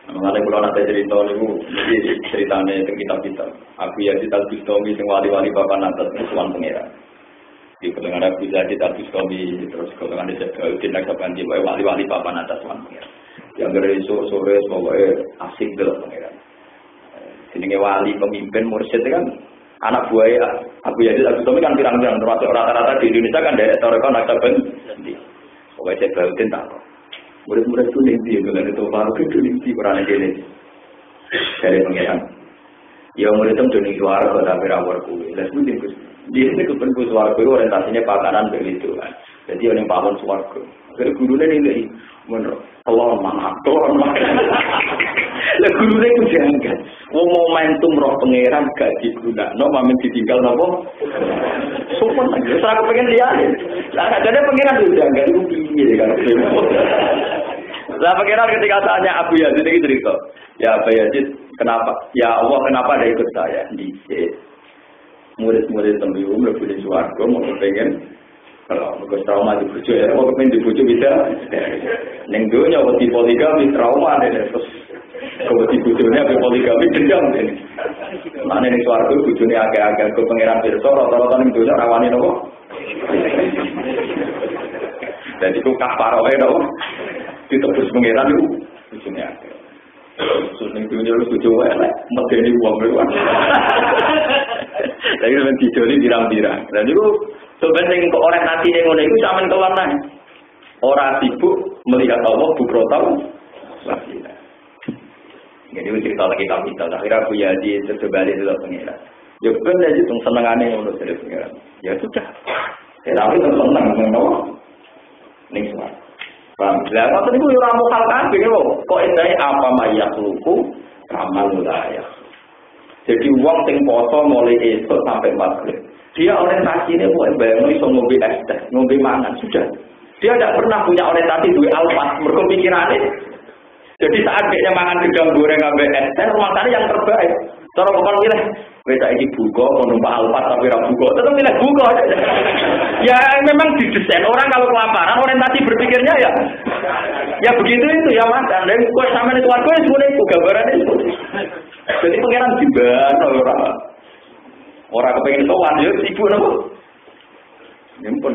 Mengenai kalau nanti cerita niku, jadi ceritanya tentang kitab-kitab. Aku ya Yazid Al-Bustami, yang wali-wali bapak nanti Tuhan Pengiran. Di kelengan Abu Yazid Al-Bustami, terus kelengan Al-Din Naksabanti, wali-wali bapak nanti Tuhan Pengiran. Yang dari sore pokoknya asik dalam Pengiran. Ini wali pemimpin mursyid kan anak buaya Abu Yazid Al-Bustami kan pirang-pirang termasuk rata-rata di Indonesia kan dari Toreko Naksaben. Pokoknya saya bautin tak. Murid-murid itu nanti dengan itu baru itu nanti peran ini dari pengiran. Ya murid itu jadi suara pada berawal kue. Lalu dia ini kepentingan suara kue orientasinya pakanan begitu kan. Jadi orang paham suara kue. Akhirnya gurunya ini menurut Allah mangap. Lah gurunya itu jangan. Momentum roh pengiran gak digunakan. No mamin ditinggal nopo. Sopan lagi. Saya pengen lihat. Lah ada pengiran itu jangan. Itu tinggi kan. Lah pengiran ketika tanya Abu Yazid ini cerita. Ya Abu Yazid, kenapa? Ya Allah, kenapa ada ikut saya? Dicek. Murid-murid tembium lebih di suarga mau pengen. Kalau mau trauma di bujo ya, mau pengen di bujo bisa. Neng dunia waktu poligami trauma deh terus. Kalau di bujurnya poligami dendam deh. Mana nih suarga bujurnya agak-agak ke pengiran pirsa, rata-rata nih dunia rawani nopo. Dan itu kafaroe nopo. Ditebus pengiran itu bujurnya agak. Ning dunia lu bujo wae lek medeni wong luwih. Lagi men dijoli pirang-pirang. Dan itu sebenarnya kok orientasinya ngono iku sampean kewarna. Ora sibuk melihat Allah bukrotal. Jadi cerita lagi kita akhirnya Abu Yazid terbalik dulu pengira. Ya kan aja tung senengane ngono dari pengira. Ya sudah. Tapi seneng ngono. Ning semua. Paham? Lah kok niku yo ora mokal kabeh lho. Kok endahe apa mayakluku kamal ya. Jadi wong sing poso mulai esuk sampai maghrib. Dia orientasinya buat bayang iso ngombe es teh, ngombe mangan sudah. Dia tidak pernah punya orientasi duwe alfat, mergo pikirane. Jadi saat dia mangan gedang goreng ambek es teh, rumah tangga yang terbaik. Cara kok milih, wis saiki buka numpak alfat tapi ra buka, tetep milih buka. Ya memang didesain orang kalau kelaparan orientasi berpikirnya ya begitu itu ya Mas. Dan kok sampeyan itu warga semuanya itu gambarannya itu. Jadi pengiran dibana orang kepengen sowan yo sibuk napa. Nyempon.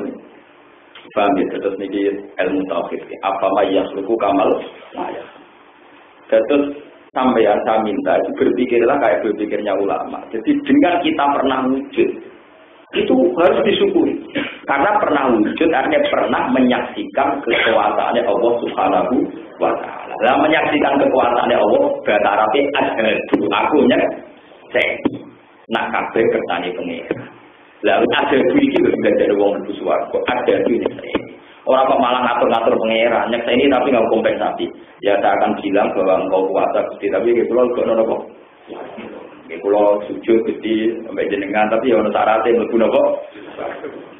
Paham ya terus niki ilmu tauhid. Apa mayasluku kamal saya. Terus sampeyan saya minta itu berpikirlah kayak berpikirnya ulama. Jadi dengan kita pernah wujud itu harus disyukuri. Karena pernah wujud artinya pernah menyaksikan kekuasaannya Allah Subhanahu wa taala. Lah menyaksikan kekuasaannya Allah bahasa Arabe asyhadu aku saya nak kabeh kertane pengira. Lalu ada iki lho dari wong mlebu swarga, ada iki saya. Orang kok malah ngatur-ngatur pengira, nyeksa ini tapi enggak kompensasi. Ya saya akan bilang bahwa engkau kuasa Gusti, tapi iki kula kok ono kok. Iki kula sujud Gusti sampai jenengan tapi ya ono syaraté mlebu napa?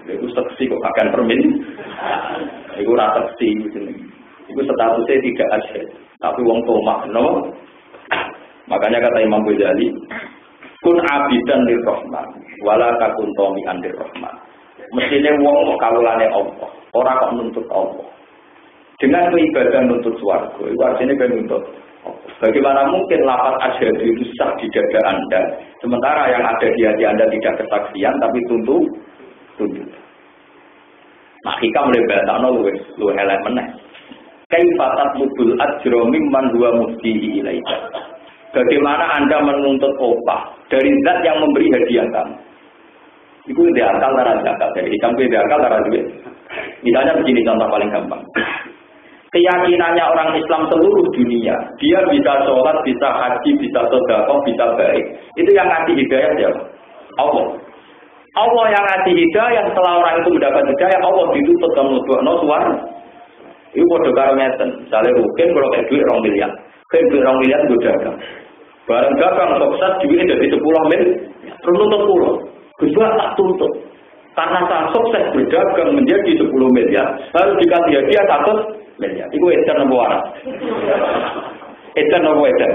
Iku seksi kok akan permin. Iku ora seksi jeneng. Iku statusnya tidak asyhad, tapi wong tomak no. Makanya kata Imam Ghazali kun abidan lirrahman wala takun tomi'an lirrahman. Mestine wong kok kawulane Allah, ora kok nuntut Allah. Dengan beribadah nuntut swarga, itu artinya kan nuntut Allah. Bagaimana mungkin lafaz asyhadu itu sah di dada Anda, sementara yang ada di hati Anda tidak kesaksian tapi tuntut. Nah, hikam lebatano luwih elek meneh. Kaifa tatlubul ajra mimman huwa muftihi ilaika. Bagaimana Anda menuntut upah dari zat yang memberi hadiah kamu? Itu ide akal tara zakat. Jadi kamu ide akal tara duit. Misalnya begini contoh paling gampang. Keyakinannya orang Islam seluruh dunia, dia bisa sholat, bisa haji, bisa sedekah, bisa baik. Itu yang ngasih hidayah siapa? Allah. Allah yang ngasih hidayah. Setelah orang itu mendapat hidayah, Allah ditutup dan menutupno suara. Itu kode karo ngeten. Misalnya Rukin kalau kayak duit 2 miliar. Kayak duit 2 miliar gue dagang. Barang dagang sukses duitnya dari 10 miliar. Terus tutup pulau. Kedua tak tutup. Karena saya sukses berdagang menjadi 10 miliar. Harus dikasih hadiah 1 miliar. Itu edan apa waras? Edan apa edan?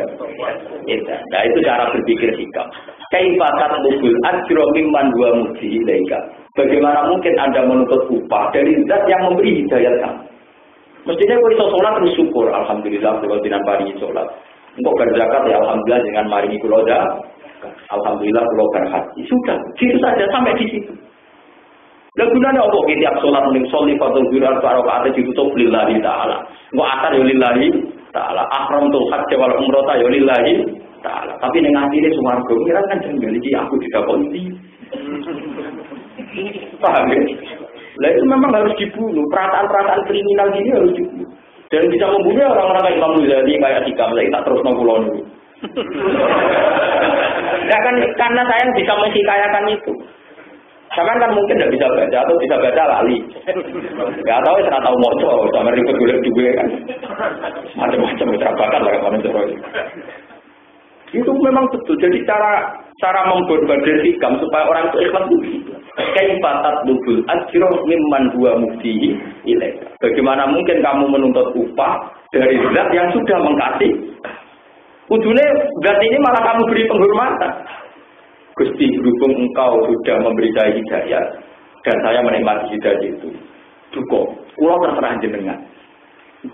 Edan. Nah itu cara berpikir hikam. Kaifa tatlubul ajra mimman huwa muftihi ilaika. Bagaimana mungkin Anda menuntut upah dari zat yang memberi hidayah kamu? Mestinya kalau kita sholat terus syukur, alhamdulillah kalau tidak paringi sholat. Untuk berzakat ya alhamdulillah dengan maringi kula zakat. Alhamdulillah kula berhaji. Sudah, gitu saja sampai di situ. Lah gunane apa iki tiap sholat ning sholli fardhu zuhur rakaat ditutup lillahi taala. Engko asar ya lillahi taala, ahramtul hajj wal umrah ya lillahi taala. Tapi ning atine swarga kira kan jeneng iki aku didakoni. Paham ya? Lah itu memang harus dibunuh. Perasaan-perasaan kriminal gini harus dibunuh. Dan bisa membunuh orang-orang kayak Imam Ghazali kayak Hikam. Lah tak terus nongkulon dulu. Ya kan karena saya bisa menghikayakan itu. Sama kan mungkin tidak bisa baca atau bisa baca lali. Ya tahu saya tahu moco sama ribet golek duwe kan. Macam-macam terabakan lah kalau terus. Itu memang betul. Jadi cara memborbardir hikam supaya orang itu ikhlas itu. Kaifatat dubul ajro mimman huwa muftihi ilaika. Bagaimana mungkin kamu menuntut upah dari zat yang sudah mengkasih? Ujungnya zat ini malah kamu beri penghormatan. Gusti, berhubung engkau sudah memberi saya hidayah dan saya menikmati hidayah itu. Cukup, pulau terserah jenengan.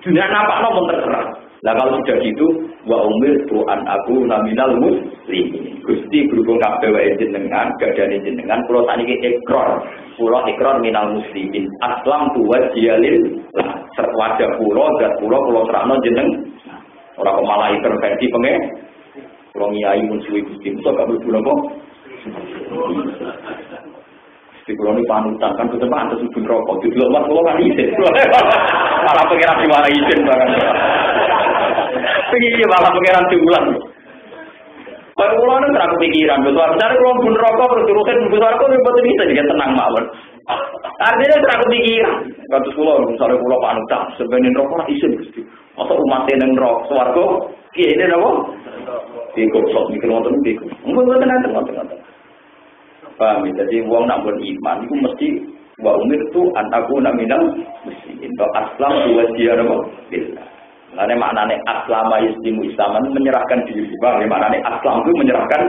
Dunia nampak pun terserah. Nah kalau sudah gitu, wa umir tu'an aku naminal muslimin. Gusti berhubung kabeh wae jenengan, gadane jenengan, pulau saniki ikrar. Pulau ikrar minal muslimin. Aslam tuwa jialil. Lah, wajah pulau, dan pulau serano jeneng. Orang kok malah intervensi pengen. Pulau ngiyai musuhi Gusti, so gak berguna kok. Di pulau ini panutan kan betul pantas ubun rokok. Di pulau mas pulau kan izin. Malah pengiran di mana izin bahkan. Begini malah pengiran diulang. Kalau pulau ini terang pikiran. Betul. Misalnya pulau ubun rokok berjurusan ubun rokok betul bisa juga tenang mawon. Artinya terang pikiran. Katus pulau misalnya pulau panutan sebenarnya rokok lah izin Gusti. Atau umatnya neng rokok swarga. Kiai ini apa? Ikut sok mikir nonton ikut. Enggak tenang. Paham ya? Jadi wong nak beriman itu mesti wa umir tu antaku naminal muslimin. Kalau aslam dua dia nama billah. Lainnya maknanya aslama yuslimu islaman menyerahkan diri. Paham ya? Maknanya aslam itu menyerahkan.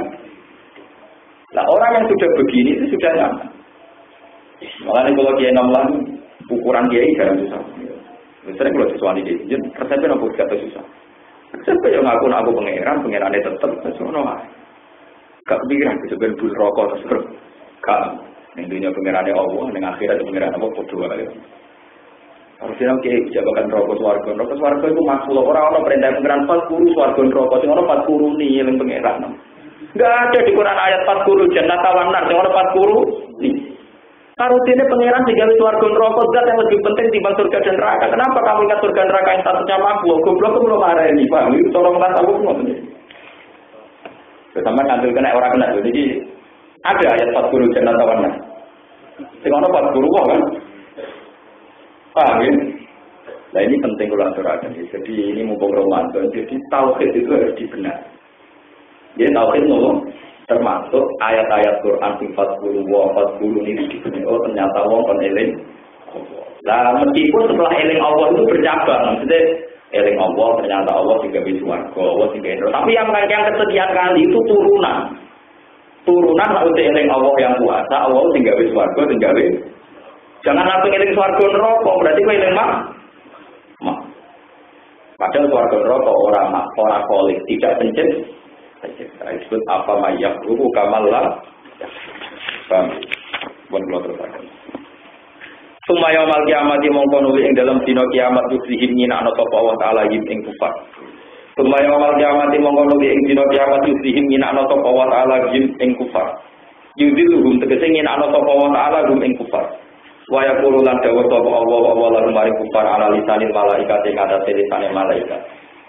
Nah orang yang sudah begini itu sudah nyaman. Makanya kalau kiai nomlan ukuran kiai jangan susah. Misalnya kalau sesuatu ini, resepnya apa kata susah. Resepnya yang aku pengerannya tetap sesuatu. Gak kepikiran sebenarnya bul rokok terus gak intinya pengirannya Allah dengan akhirat pengiran apa kedua kali harusnya kayak jabakan rokok swarga itu makhluk orang perintah pengiran 40 swarga rokok sing ono 40 nih yang pengiran nggak ada di Quran ayat 40 jannah tawanar sing ono 40 nih harusnya pengiran tiga swarga rokok zat yang lebih penting timbang surga dan neraka. Kenapa kamu ingat surga neraka yang statusnya makhluk goblok belum marah ini Pak itu tolong tahu ngoten. Bersama ngambil kena orang kena jadi ada ayat 40 jannah tawannya. Sing ono 40 kok kan? Paham ya? Nah ini penting kalau aturakan. Jadi ini mumpung Ramadan. Jadi tauhid itu harus dibenar. Jadi tauhid itu termasuk ayat-ayat Quran 40 ini dibenar. Oh ternyata wong kon eling. Lah meskipun setelah eling Allah itu bercabang. Maksudnya eling Allah ternyata Allah juga bisa warga, Allah juga itu. Tapi yang kesekian kali itu turunan untuk eling Allah yang kuasa, Allah tinggal bisa warga, tinggal bisa. Jangan langsung eling warga neraka, berarti kau eling mak. Padahal warga neraka orang kolik tidak pencet. Disebut apa mayak ruhu kamallah. Paham? Bukan keluar terus. Sumaya mal kiamat mongko nuli ing dalam dina kiamat yusihim nyinakna sapa Allah taala ing kufar. Sumaya mal kiamat mongko nuli ing dina kiamat yusihim nyinakna sapa Allah taala ing kufar. Yudiluhum tegese nyinakna sapa Allah taala ing kufar. Wa yaqulu lan dawa sapa Allah lan mari kufar ala lisanil malaikat ing atase lisane malaikat.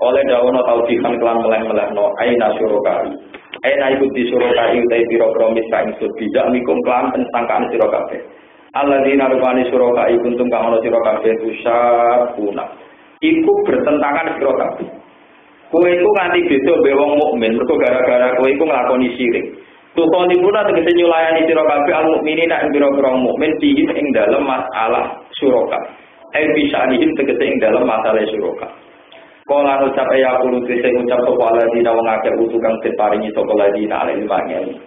Oleh dawono tausihan kelan meleh-melehno aina syurokai. Aina iku disyurokai utai pira-pira misa ing subida mikum kelan pensangkaan sira kabeh. Alladzina rupani suraka ikuntum kang ana sira kabeh usapuna. Iku bertentangan sira kabeh. Kowe iku nganti beda mbek wong mukmin mergo gara-gara kowe iku nglakoni syirik. Tukoni puna tegese nyulayani sira kabeh al mukminin nek pira-pira mukmin diin ing dalem masalah suraka. Bisa diin tegese ing dalem masalah suraka. Kala ucap ya kulo tegese ucap sapa alladzina wong akeh utukang diparingi sapa alladzina alaihi wasallam.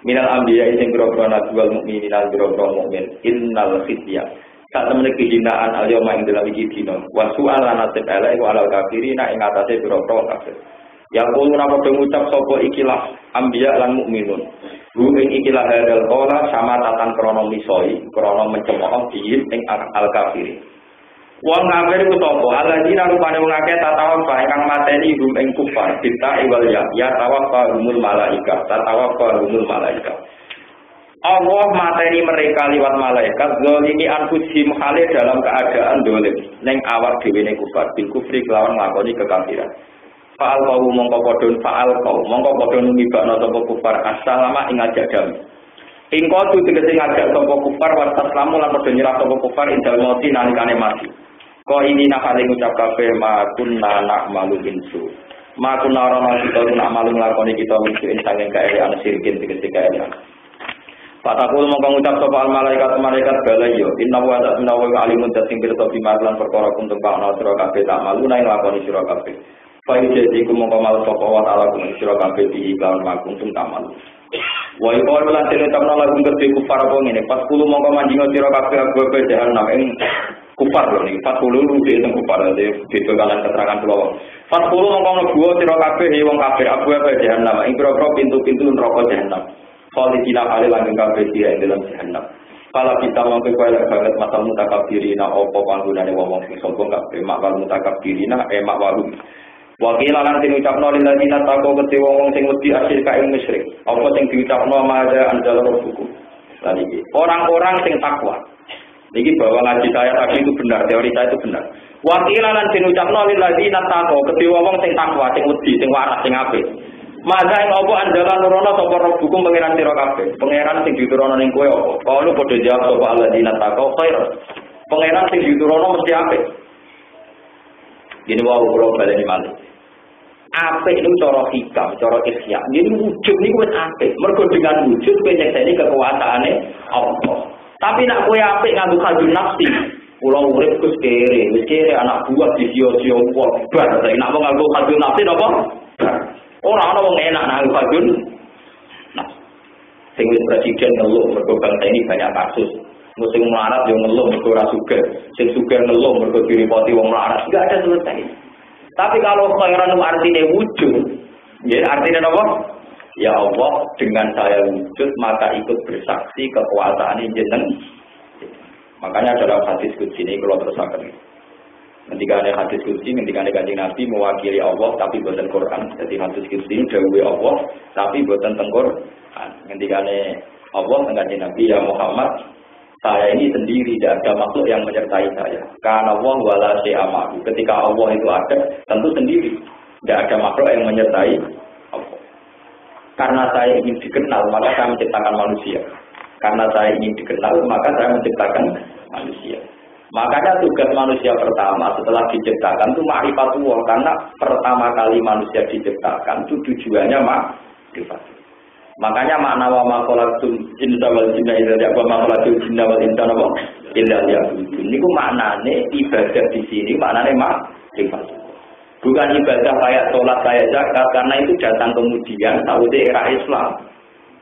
Minal ambiya sing boro-boro nabi wal mukminin al boro-boro mukmin innal khizya sak temene kehinaan alyoma ing dalam iki dina wa su'al nasib elek wa alal kafirina ing atase boro-boro kafir ya kulo napa ngucap sapa ikilah ambiya lan mukminun hu ing ikilah hadal qala sama tatan krana misoi krana mencemooh diin ing al kafirin. Wong kafir iku sapa? Alladzina rupane wong akeh tatawaffa ingkang mateni hum ing kufar kita iwal ya tawaffa humul malaika tatawaffa humul malaika. Allah mateni mereka liwat malaikat zalimi anfusihim hale dalam keadaan dolim ning awak dhewe ne kufar bil kufri kelawan nglakoni kekafiran. Fa'al qaum mongko padha numibakno sapa kufar assalamu ing ajak damai. Ing kodu tegese ngajak sapa kufar wa taslamu lan padha nyerah sapa kufar indal mati nalikane mati. Ko ini nakale ngucap kabeh ma kunna na'malu insu. Ma kunna rana kita na'malu nglakoni kita mesti insang ing kaelean sirkin tegese kaelean. Fatakul mongko ngucap sapa al malaikat bala yo inna wa ta'ala wa alimun tasing pirsa bimarlan perkara kuntung kana sira kabeh tak malu nang nglakoni sira kabeh. Fa jadi ku mongko malu sapa wa ta'ala kun sira kabeh iki kawan makuntung tak malu. Wa yuqalu lan tenetapna lagu kedhe kufar apa ngene pas kulo mongko manjinga sira kabeh abu jahanam ing kufar lho niki pas kulo luwih teng kufar de kalan keterangan kula. Pas kulo mongko mlebu sira kabeh wong kabeh abu jahanam ing pira-pira pintu-pintu neraka jahanam. Khalidina alil langgeng kabeh dia ing dalam jahanam. Kala kita mangke kaya banget masal mutakabirina apa panggonane wong sing sombong kabeh makwal mutakabirina makwalu. Wakil lan diucapno lil ladina taqwa kete wong sing wedi asil kae musyrik. Apa sing diucapno maja andal rubuku. Lan iki orang-orang sing takwa. Niki bahwa ngaji saya tadi itu benar, teori saya itu benar. Wakil lan diucapno lil ladina taqwa kete wong sing takwa, sing wedi, sing waras, sing apik. Masa ing apa andalan nurono sapa hukum pangeran sira kabeh. Pangeran sing diturono ning kowe apa? Kalau padha jawab sapa alladzina taqau khair. Pangeran sing diturono mesti apik. Gini wae kula baleni malih. Apik niku cara hikam, cara ihya. Gini wujud niku wis apik. Mergo dengan wujud kowe nyekseni kekuasaane Allah. Tapi nek kowe apik nganggo kadun nafsi, kula urip Gus kere, wis kere anak buah disio-sio wae. Bar, nek mau nganggo kadun nafsi napa? Orang wong enak nang fadun. Nah, sing wis presiden ngeluh mergo bangsa ini banyak kasus. Sing melarat yo ngeluh mergo ora sugih. Sing sugih ngeluh mergo diripoti wong melarat. Enggak ada selesai. Tapi kalau khairan itu artinya wujud. Ya artinya apa? Ya Allah, dengan saya wujud maka ikut bersaksi kekuasaan jeneng. Makanya dalam hadis qudsi ini kalau terusaken. Ketika ada hadis qudsi, ketika ada kanjeng Nabi mewakili Allah tapi bukan Quran. Jadi hadis qudsi ini dawuhe Allah tapi bukan Quran. Ketika ada Allah kanjeng Nabi ya Muhammad, saya ini sendiri, tidak ada makhluk yang menyertai saya. Karena Allah wala syai'a. Ketika Allah itu ada, tentu sendiri, tidak ada makhluk yang menyertai Allah. Karena saya ingin dikenal, maka saya menciptakan manusia. Karena saya ingin dikenal, maka saya menciptakan manusia. Makanya tugas manusia pertama setelah diciptakan itu ma'rifatullah, karena pertama kali manusia diciptakan itu tujuannya ma'rifat. Makanya makna wa ma khalaqtul jinna wal jinna illa liya'budun. Niku maknane ibadah di sini maknane ma'rifat. Bukan ibadah kayak sholat, kayak zakat, karena itu datang kemudian saute era Islam.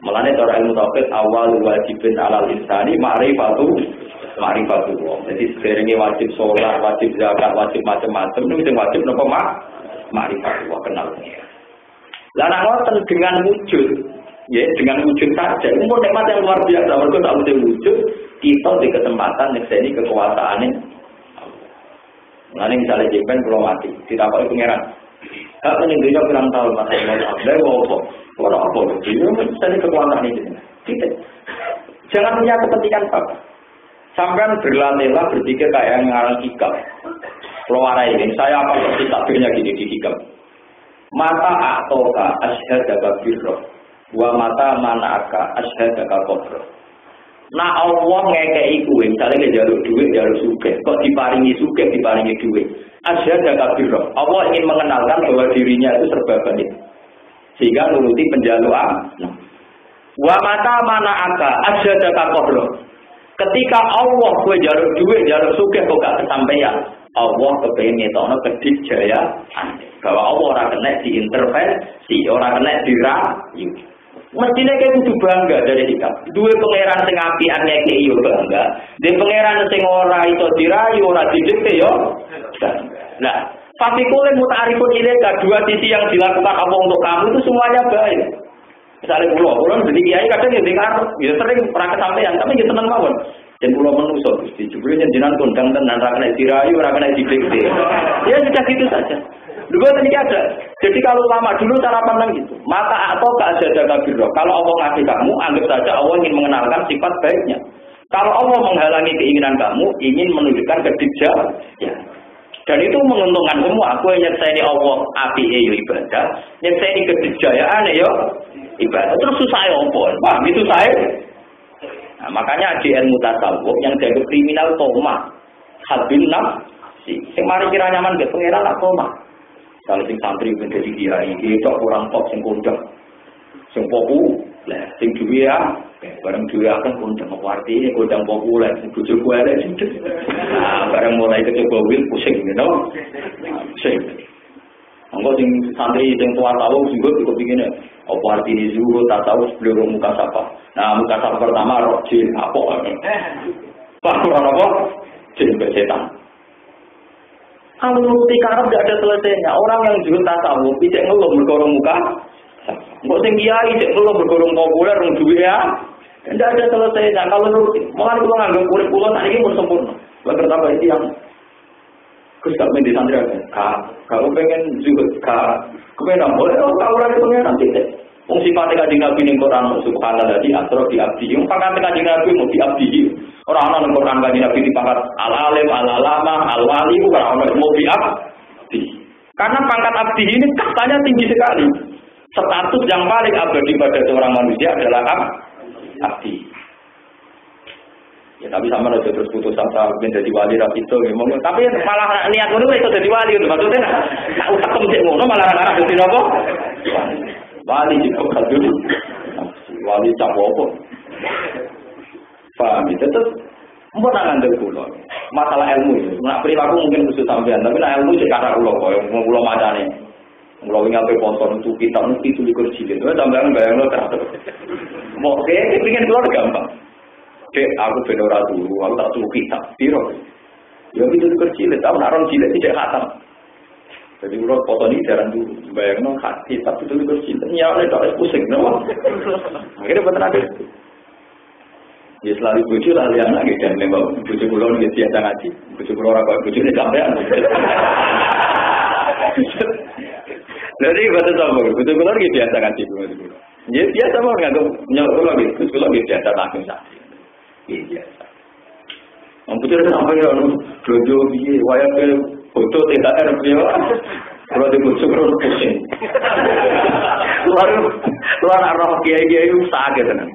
Mulane cara ilmu tauhid awal wajibin alal insani ma'rifatullah. Jadi sebenarnya wajib sholat, wajib zakat, wajib macam-macam itu wajib napa ma'rifatullah, kenal. Lah nek ngoten dengan wujud, ya dengan wujud saja itu nikmat yang luar biasa. Mergo tak mesti wujud kita di kesempatan nyekseni kekuasaane. Mulane misalnya jemben kula mati, ditakoki pangeran. Hak ning dunya pirang tahun Mas Allah, lha opo? Ora apa, dia mesti kekuasaan ini. Tidak. Jangan punya kepentingan apa. Sampai berlatihlah berpikir kayak yang ngarang hikam. Keluar ini, saya apa seperti takbirnya gini di hikam. Mata atoka asyhadaka birro, wa mata manaka asyhadaka kofro. Nah Allah ngekei kuwe, misalnya jaluk duit, jaluk sugih, kok diparingi sugih, diparingi duit. Asyhadaka birro. Allah ingin mengenalkan bahwa dirinya itu serba baik. Sehingga nuruti penjaluan. Wa mata manaka asyhadaka kofro. Ketika Allah gue jalur duit, jalur sugih kok gak kesampaian, Allah kepengen ngetokno kedijayaan bahwa Allah ora kena diintervensi, ora kena dirayu. Mestine kayak kudu bangga dari kita. Duwe pangeran sing apian ngekeki yo bangga. Dhe pangeran sing ora iso dirayu, ora didikte yo bangga. Nah, tapi kulen muta'arifun ilaika, dua sisi yang dilakukan Allah untuk kamu itu semuanya baik. Misalnya pulau jadi kiai kadang ya dengar, ya sering pernah kesampaian, tapi ya tenang mawon. Dan pulau menusuk, dijubulin jenengan kondang tenan, ra kena dirayu, ra kena didikte. Ya sudah gitu saja. Dua tadi ada. Jadi kalau ulama dulu cara pandang gitu. Mata atau keajadan kabiro. Kalau Allah ngasih kamu, anggap saja Allah ingin mengenalkan sifat baiknya. Kalau Allah menghalangi keinginan kamu, ingin menunjukkan kedikjauhan. Ya. Dan itu menguntungkan semua. Aku yang nyeksaini Allah api ibadah, nyeksaini kedikjayaan ibadah. Terus susah ya apa? Paham itu saya. Nah, makanya di ilmu tasawuf yang jadi kriminal toma, habil nafsi. Sing mari kira nyaman ke pangeran lah toma. Kalau sing santri menjadi kiai, itu kurang top sing kondang, sing populer, sing duwe bareng duwe akan kondang apa artinya kondang populer, sing bojo kuwi elek sing. Nah, bareng mulai kecoba wil pusing gitu. Pusing. Engko sing santri sing tua tahu juga cukup begini. Apa artinya zuhud tahu sebelum muka sapa. Nah, muka sapa pertama roh jin apa? Pak ora apa? Jin setan. Kalau nuruti karep tidak ada selesainya. Orang yang jual tasawuf tidak ngeluh berkorong muka. Nggak sing kiai tidak ngeluh berkorong populer orang duit ya. Tidak ada selesainya. Kalau nuruti, malah kalau nganggap kurikulum ini pun sempurna. Lalu tambah itu yang Gus gak main di santri aja. Kalau pengen juga kepengen boleh. Oh, kalau orang itu pengen nanti deh. Fungsi sifatnya kajian Nabi ning Quran subhanallah tadi asro di abdi. Yang pangkat kajian Nabi mau di abdi. Orang-orang ning Quran kajian Nabi di pangkat al-alim, al-alama, al-wali orang-orang mau di abdi. Karena pangkat abdi ini kastanya tinggi sekali. Status yang paling abadi pada seorang manusia adalah abdi. Ya tapi sama aja terus putus asa menjadi wali rapito ngomong. Tapi malah niat ngono itu jadi wali maksudnya tak usah kemjek ngono malah arah dadi napa? Wali itu kadung wali cap apa? Paham itu terus mbok nang ngandel kula. Masalah ilmu itu. Nek perilaku mungkin khusus sampean, tapi nek ilmu cek kata kula koyo kula macane. Kula wingi ape sponsor untuk kita mesti tulikur jilid. Sampeyan bayangno terus. Mbok kepengin kula gampang. Dek, aku ben ora turu, aku tak turu kitab piro. Ya itu kecil, tahu naron cilik tidak khatam. Jadi kalau foto ini jarang dulu, bayangno hati, tapi itu kecil. Ya oleh tak pusing, no. Akhirnya betul ada itu. Ya selalu bucu lah lihat lagi dan memang bucu pulau ini biasa ngaji, bucu pulau orang bucu ini sampean. Jadi betul sama, bucu pulau ini biasa ngaji bucu pulau. Ya biasa mau nggak nyuruh lagi, bucu pulau ini biasa langsung saja. Iya. Amputur sampai anu dojo piye waya ke foto THR piye. Kalau dibujuk terus pusing. Luar roh kiai-kiai itu sakit tenan.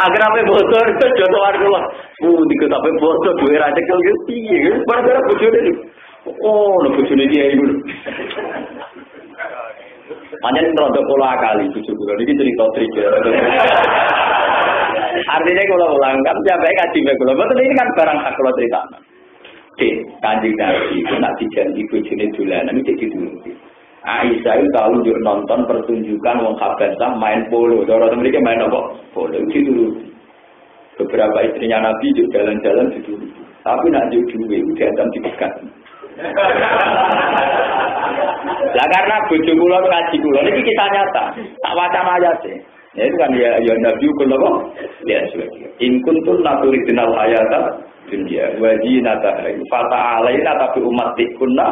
Agar apa bocor jodoh warga. Dikut apa bocor duwe ra cekel ki piye. Bara-bara bojone. Oh, lho bojone kiai iku. Panjang rada pola kali bojo kula niki cerita trik. Artinya kalau ulang kan siapa yang ngaji kula. Betul ini kan barang hak kula cerita. Kanjeng Nabi itu nak dijanji bojone dolanan iki dituruti. Aisyah itu kalau nonton pertunjukan wong Habasah main polo. Cara mereka main apa? Polo dituruti. Beberapa istrinya Nabi juga jalan-jalan dituruti. Tapi nak duwe diancam dipegat. Lah karena bojo kula ngaji kula niki kisah nyata. Tak wacana ayat e. Ya itu kan ya Nabi kula kok. Ya sudah. In kuntum naturidinal hayata dunya wa zinata fata alaina tapi ummatikunna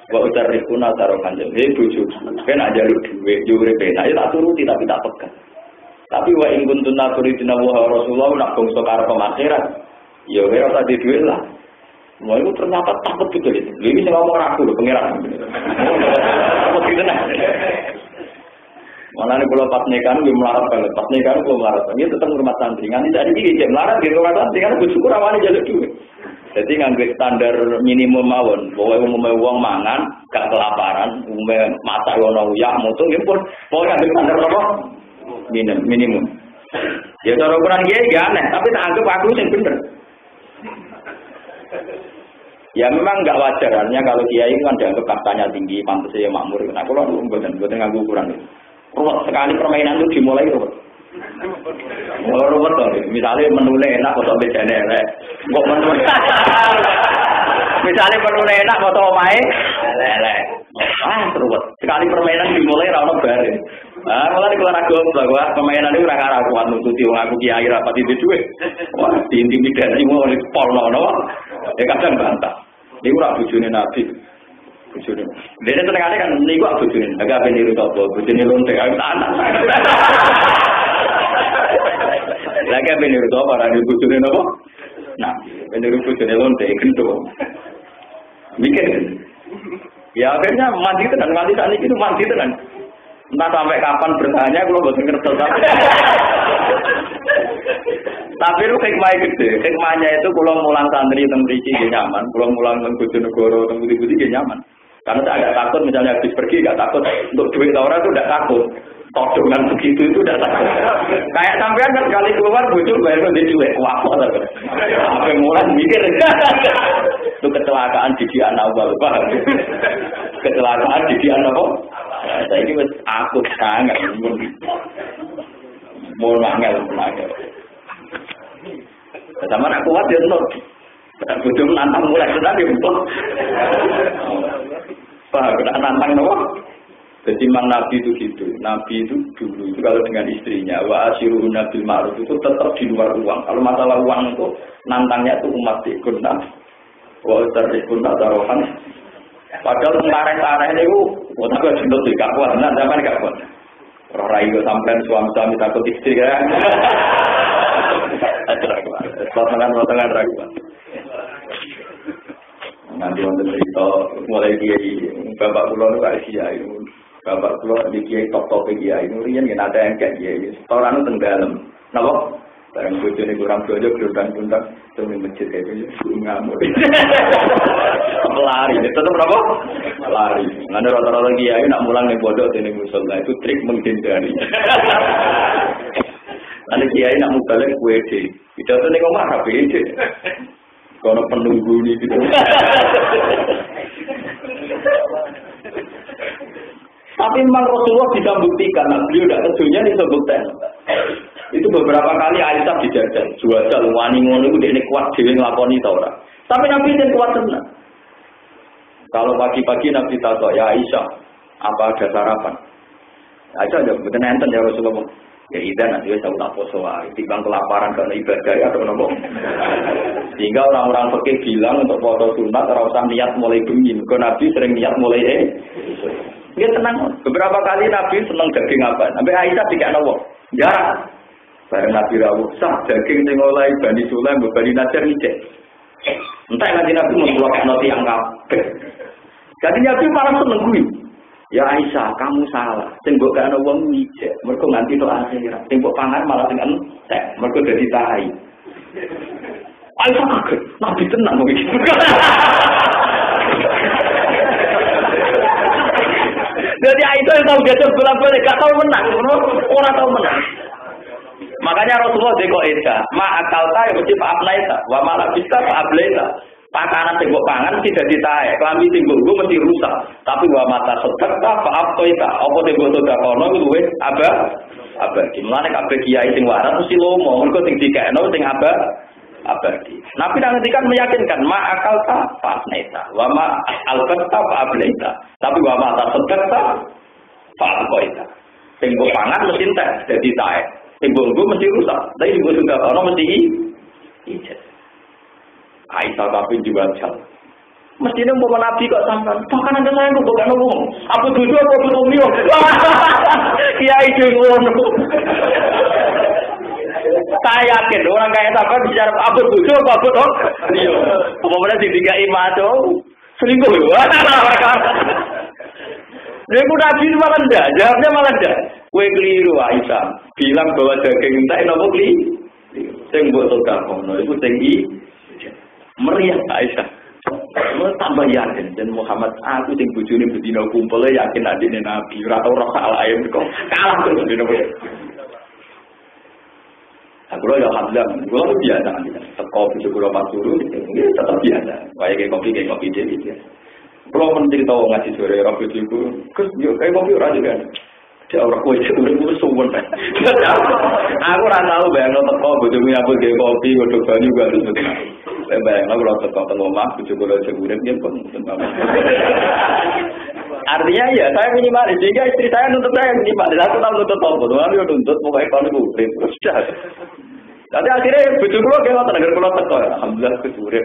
wa utarikuna tarokan jadi bojo. Ben aja lu duwe yo urip enak ya tak turuti tapi tak pegat. Tapi wa in kuntum naturidinal wa rasulullah nak bangsa karo akhirat. Ya ora tadi duwe lah. Semua itu ternyata takut betul itu. Ini saya ngomong aku loh, pengiran. Takut gitu nah. Malah ini kalau pas nikahan, gue melarat banget. Pas nikahan, gue melarat banget. Ini tetap rumah santringan. Ini jadi dia melarat di rumah santringan. Gue syukur awalnya jalur duit. Jadi ngambil standar minimum mawon. Bahwa umumnya uang mangan, gak kelaparan. Umumnya mata yono uyak, mutu. Ini pun, pokoknya ngambil standar apa? Minimum. Ya cara ukuran dia aneh. Tapi tak anggap aku yang bener. Ya memang nggak wajarannya kalau kiai kan dianggap kastanya tinggi, pantasnya makmur. Nah kalau buatan nganggu ukuran itu. Ruwet sekali permainan itu dimulai ruwet. Ruwet loh. Misalnya menunya enak atau bedanya elek. Kok menunya? Misalnya menunya enak atau main elek. Ruwet. Sekali permainan dimulai rano bareng. Nah, malah keluar agam bahwa permainan itu raka kuat nututi wong aku kiai rapat itu duit. Wah, diintimidasi mau oleh polno. Ya kadang bantah. Ini ora bojone Nabi. bojone. Dene senengane kan niku bojone. Agak ben niru sapa? Bojone lonte ayo anak. Lagi ben niru sapa ora niru bojone napa? Nah, ben niru bojone lonte gendo. Mikir. Ya akhirnya mati saat itu mati tenan. Entah sampai kapan bertanya, kalau bosan ngerti. Tapi lu hikmahnya gede. Hikmahnya itu kalau mulang santri teng mriki nggih nyaman, kalau mulang teng Bojonegoro teng Budi-Budi nggih nyaman. Karena saya agak takut misalnya habis pergi enggak takut untuk duit orang itu enggak takut. Todongan begitu itu enggak takut. Kayak sampean kan sekali keluar bocor bayar ndek duit kuat lah. Sampai mulang mikir. Itu kecelakaan di anak awal, Pak. Kecelakaan di anak apa? Saya ini aku sangat mau nangel. Sama nak kuat dia not. Butuh nantang mulai tadi betul. Pak, kena nantang nopo. Jadi memang Nabi itu gitu. Nabi itu dulu itu kalau dengan istrinya wa asyiruna bil ma'ruf itu tetap di luar uang. Kalau masalah uang itu nantangnya itu umat ikut Nabi. Wa tarikun tarohan. Padahal kemarin-kemarin itu, tapi jenuh di kakuan, nah zaman kakuan. Roh rai itu sampai suami-suami takut istri kan. Potongan raguan. Nanti untuk cerita, mulai kiai, bapak pulau itu kayak kiai. Bapak pulau di kiai top-top kiai, nurian yang ada yang kayak kiai. Orang itu tenggelam. Kenapa? Barang bocor ini kurang belajar, gerundang-gerundang, demi masjid itu ngamuk. Lari, tetap apa? Lari. Nggak ada rata-rata kiai nak mulang nih bodoh ini musola itu trik menghindari. Ada kiai nak mukaleng WD, itu tuh nih ngomong apa WD? Kalau penunggu ini gitu. Tapi memang Rasulullah bisa buktikan, beliau tidak kesunya disebutkan. Itu beberapa kali Aisyah dijajah, jual wani ngono itu dia kuat dewe nglakoni ta ora. Tapi Nabi itu kuat tenan. Kalau pagi-pagi Nabi takok, ya Aisyah, apa ada sarapan? Aisyah jawab, betul enten ya Rasulullah. Ya idan nanti saya tak poso wae, timbang kelaparan karena ibadah atau nopo. Sehingga orang-orang fikih bilang untuk foto sunat ora usah niat mulai bengi, mergo Nabi sering niat mulai Dia tenang. Beberapa kali Nabi seneng daging apa? Sampai Aisyah tidak nopo. Ya. Bareng Nabi rawuh sah daging sing oleh Bani Sulaim Bani Najar ijek. Entah nanti Nabi membuat noti yang kabeh. Jadi Nabi malah seneng kuwi. Ya Aisyah, kamu salah. Sing mbok gak ana wong ijek, mergo nganti tok akhirat. Sing mbok pangan malah sing entek, mergo dadi tai. Aisyah kaget, Nabi tenang kok iki. Jadi Aisyah yang tahu gadget bolak-balik gak tahu menang, ora tahu menang. Makanya Rasulullah deko Eda, ma akalta ya mesti fa'ablaita, wa ma labista fa'ablaita. Pakanan sing mbok pangan tidak ditaek, klambi sing mbok mesti rusak. Tapi wa mata sedekah fa'ablaita, apa sing mbok sedakono kuwi luwih abadi. Mulane kabeh kiai sing waras mesti lomo, mergo sing dikekno sing abadi. Nabi ngendikan meyakinkan ma akalta fa'ablaita, wa ma alqata fa'ablaita. Tapi wa mata sedekah fa'ablaita. Sing mbok pangan mesti entek, dadi taek. Timbul mesti rusak, tapi timbul juga orang mesti ijat. Aisyah tapi juga jauh. Mestinya mau Nabi kok sampai, bahkan ada saya bukan ngomong. Aku tujuh apa belum mio? Kiai jengon. Saya yakin orang kayak sampai bicara aku tujuh apa betul? Mio. Kemudian tiga imajo selingkuh. Dia Nabi itu malah enggak, jawabnya malah enggak. Kue keliru Aisyah, bilang bahwa daging entek nopo keliru. Sing mbok sedekahno iku sing meriah Aisyah. Tambah yakin dan Muhammad aku sing bojone bedina kumpul yakin adine Nabi ora tau rasa alae kok kalah terus dene. Aku ya alhamdulillah, gua biasa kan. Teko bojo kula pas turu iki tetep biasa. Kayak kopi dhewe. Kalau menteri tahu ngaji sore rapi itu, kes yo kayak kopi orang juga. Dia orang kue itu udah suwon. Aku rasa tahu bayang lo teko, bujumi aku kayak kopi, udah bani juga harus betul. Bayang lo teko telomah, bujuk lo segurem dia pun. Artinya ya saya minimalis, sehingga istri saya nuntut saya minimalis. Aku tahu nuntut apa, tuh dia nuntut pokoknya kalau kubrin sudah. Tapi akhirnya bujuk lo kayak lo tenaga lo teko, alhamdulillah kesurep.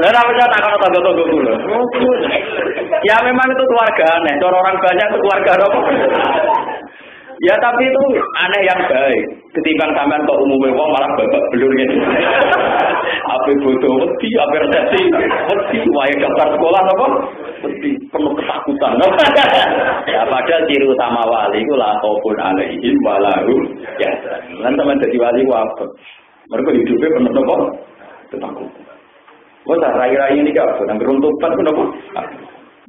Lah ora percaya tak ono tangga-tangga kula. Ya memang itu keluarga aneh. Cara orang banyak itu keluarga apa? Ya tapi itu aneh yang baik. Ketimbang sampean kok umumnya wong malah babak belur gitu. Apa bodoh wedi, apa resepsi wedi, wae daftar sekolah apa? Wedi, penuh ketakutan. Ya padahal ciri utama wali itu la khaufun alaihim wa lahum yahzanun. Lan sampean dadi wali ku apa? Mereka hidupnya penuh apa? Ketakutan. Wah, rai-rai ini gak apa? Yang beruntukan kenapa?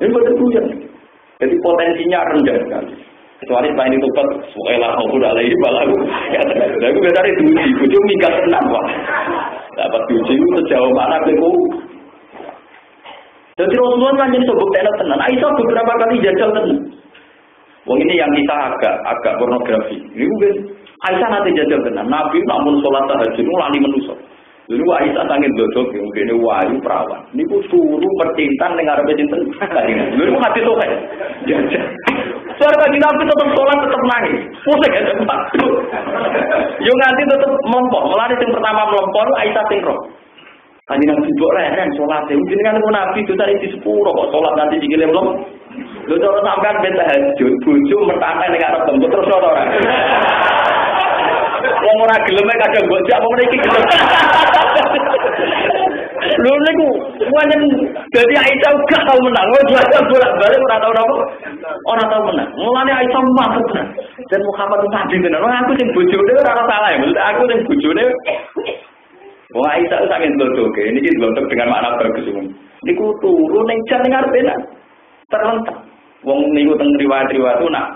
Ini betul hujan. Jadi potensinya rendah sekali. Kecuali setelah ini tutup, suailah maupun alaihi balagu. Ya, aku biasanya diuji, ujung minggat tenang, Pak. Dapat diuji sejauh mana aku. Jadi Rasulullah kan jadi sobok tenan. Aisyah beberapa kali jajal tenan. Wong ini yang kita agak pornografi. Ini mungkin Aisyah nanti jajal tenan. Nabi namun sholat tahajud lali menusuk. Dulu Aisyah sangat dodok, mungkin ini wahyu perawan. Ini ku suruh percintaan dengan Arabi cinta. Dulu hati tuh kayak jajal. Suara bagi Nabi tetap sholat tetap nangis. Pusing ya tempat. Yo nanti tetap melompok. Melani yang pertama melompok Aisyah tingro. Tadi Nabi buat leren sholat. Mungkin kan Nabi itu tadi di 10 kok sholat nanti dikira belum. Lu cara sampean beta hajud, bojo mertane ning arep tembok terus ora. Wong ora geleme kadang bocah apa mriki gelem. Lho niku pancen dadi Aisyah gak tau menang. Wong juara bolak-balik ora tau napa. Ora tau menang. Mulane Aisyah mantep tenan. Dan Muhammad tadi tenan. Wong aku sing bojone ora salah ya. Maksud aku sing bojone wong Aisyah saking ndodoke. Niki ndotok dengan makna bagus. Niku turu ning jan ning arepe terlentak. Wong niku teng riwayat-riwayat itu nak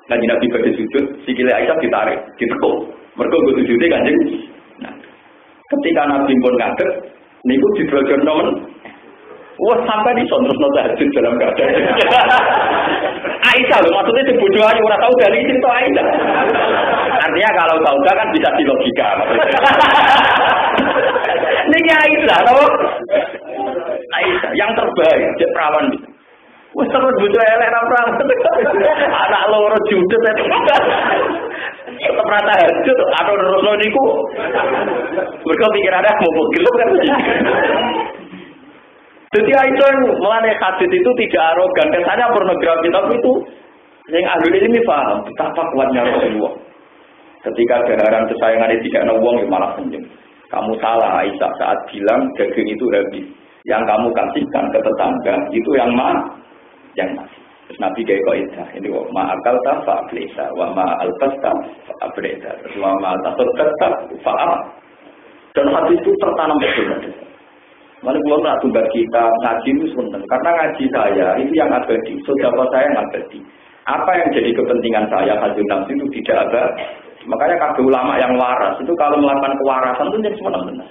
Kanjeng Nabi badhe sujud, sikile Aisyah ditarik, ditekuk. Mergo go sujude Kanjeng. Nah, ketika Nabi pun ngadeg, niku didrojono men. Wah, sampai disondrosno tahajud dalam keadaan. Aisyah lho, maksudnya si bodoh ayu ora tahu dari cerita Aisyah. Artinya kalau tahu kan bisa dilogika maksudnya. Niki Aisyah, tahu? Aisyah yang terbaik, dia perawan. Wes terus bojo elek ra perawan. Anak loro judet itu. Tetep rata hajut atau terus niku. Mergo pikirane mau gelem kan. Jadi Aisyah melane hadis itu tidak arogan, kesannya pornografi, tapi itu yang ahli ini paham betapa kuatnya Rasulullah. Ketika gelaran kesayangan tidak ada uang, ya malah senyum. Kamu salah Aisyah saat bilang daging itu habis. Yang kamu kasihkan ke tetangga itu yang yang masih. Terus Nabi kayak kaidah ini ma'akal ta fa'ablesa wa ma'alkasta fa'ablesa wa ma'alkasta fa'am. Dan hadis itu tertanam betul. Mana kalau nak tumbak kita ngaji itu sebentar. Karena ngaji saya itu yang abadi, saudara saya yang abadi. Apa yang jadi kepentingan saya hadis nafsi itu tidak ada. Makanya kabeh ulama yang waras itu kalau melakukan kewarasan itu jadi semena-mena.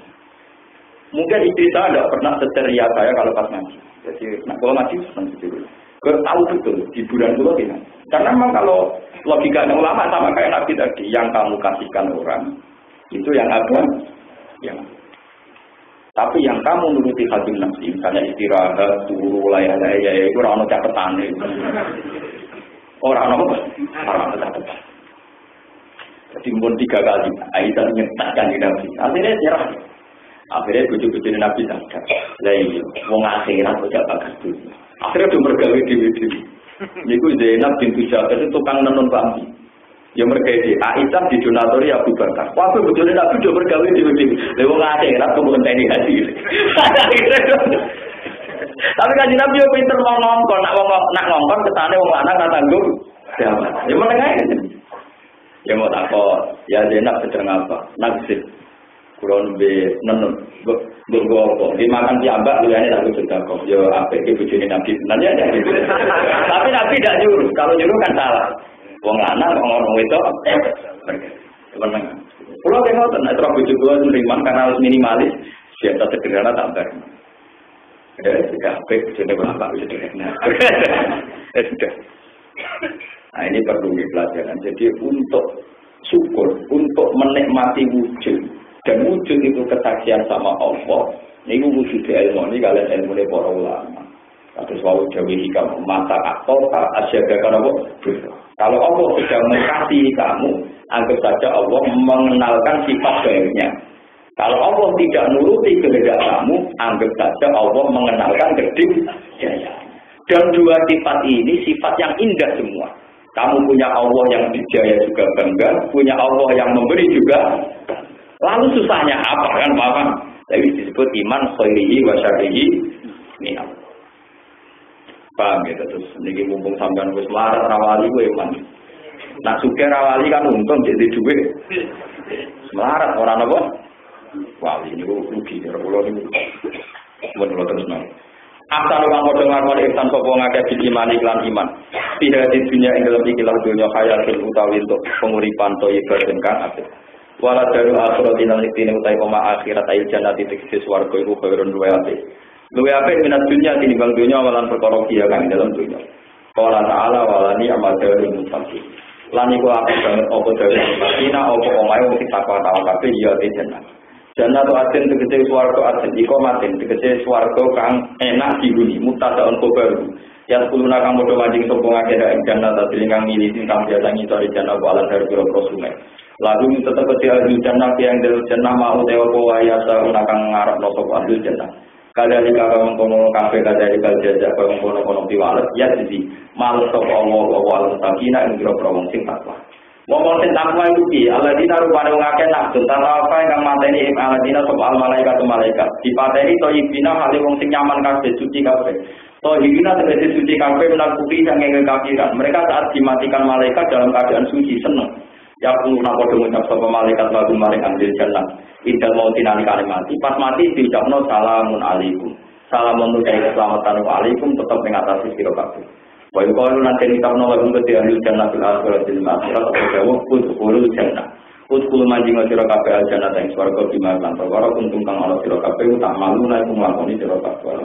Mungkin istri saya tidak pernah seceria saya kalau pas ngaji. Jadi nak kalau ngaji senang gitu. Gue tahu betul hiburan dulu gimana. Karena memang kalau logika ulama sama kayak Nabi tadi, yang kamu kasihkan orang itu yang ada, yang tapi yang kamu nuruti hati nafsi, misalnya istirahat, turu, layak-layak, itu orang-orang catatan. Orang-orang catatan. Jadi pun 3 kali, Aisyah nyertakan di nafsi. Akhirnya nyerah. Akhirnya bujuk-bujuk Nabi sadar. Lai, wong akhirat kok bakas dulu. Akhirnya udah mergawe dewi-dewi. Niku Zainab bintu Jabir itu tukang nenun bambi. Ya mereka di Aisyah di donatori Abu Bakar. Waktu bujune Nabi udah mergawe dewi-dewi. Lai wong akhirat kok bukan teni hati. Tapi Kanjeng Nabi yo pinter mau ngongkon, nak ngongkon ketane wong lanang ra tanggung jawab. Ya meneng ae. Ya mau takon, ya Zainab sedang apa? Naksir. Kulon be nenun, gue dimakan diambak, liane tak sudah kok. Yo apa ke bujuni Nabi sebenarnya ada. Tapi Nabi tidak nyuruh. Kalau nyuruh kan salah. Wong lanang, orang itu, menang. Pulau tengok, nak terus bujuk gue menerima karena harus minimalis. Biasa sederhana tambah. Sudah apa bujuni berapa sederhana. Sudah. Nah ini perlu dipelajari. Jadi untuk syukur, untuk menikmati wujud. Dan wujud itu kesaksian sama Allah. Ini wujud ilmu ini kalian ilmu ini para ulama. Terus wau jawi hikam mata atau asyada karena kalau Allah sudah mengasihi kamu, anggap saja Allah mengenalkan sifat baiknya. Kalau Allah tidak nuruti kehendak kamu, anggap saja Allah mengenalkan kedijayaan. Dan dua sifat ini sifat yang indah semua. Kamu punya Allah yang dijaya juga bangga, punya Allah yang memberi juga. Lalu susahnya apa kan, Pak? Jadi disebut iman khairihi wa syarrihi minal. Paham ya, terus niki mumpung sampean wis melarat rawali kowe iman. Nak sugih rawali kan untung jadi duit. Melarat ora napa? Wali ini rugi karo kula niku. Mun kula terus nang. Asal wong padha nglakoni ihsan sapa ngakeh iman iklan iman. Tidak di dunia ing dalam ikilah dunia khayatin utawi untuk penguripan thayyibah kang apik. Wala daru akhirat dinamik dene utawi koma akhirat ayat jannati tegese swarga iku khairun luwe apik. Luwe apik minat dunia tinimbang dunia walan perkara kiya kang dalam dunia. Qala ta'ala walani amal darul mustaqim. Lan iku apik banget apa darul mustaqim apa omahe wong sing takwa tawa kabeh ya te jannah. Jannah tu asin tegese swarga asin iko matin tegese swarga kang enak dihuni mutadaun kobar. Yang kuluna kang padha manjing sapa ngakeh ing jannah tadi kang milih sing kang biasa ngisori jannah walan dari pira sungai. Lalu tetap ke ahli jannah yang dari jannah mau dewa kuaya saruna kang ngarepno sapa ahli jannah. Kadali kang mengkono kafe kadali jajak kang kono-kono diwales ya siji males sapa Allah sakina ing pira wong sing takwa. Wong sing takwa iku piye? Alladzina rupane wong akeh nak tentang apa ingkang mateni ing alladzina sapa malaikat dipateni thayyibina hale wong sing nyaman kabeh suci kabeh. Thayyibina tegese suci kabeh menak putih sange kafiran. Mereka saat dimatikan malaikat dalam keadaan suci seneng. Ya pun nak padha ngucap sapa malaikat lagu malaikat di jannah. Idal mau tinani kali mati. Pas mati diucapno salamun alaikum. Salamun utai keselamatan alaikum tetap ing atas sira kabeh. Wa yuqalu nanti nitabna wa hum ahli jannah fil akhirati al akhirat wa qul jannah. Utkul manjing sira kabeh al jannah ing swarga bima lan perkara kuntum kang ana sira kabeh tak malu nek nglakoni sira kabeh.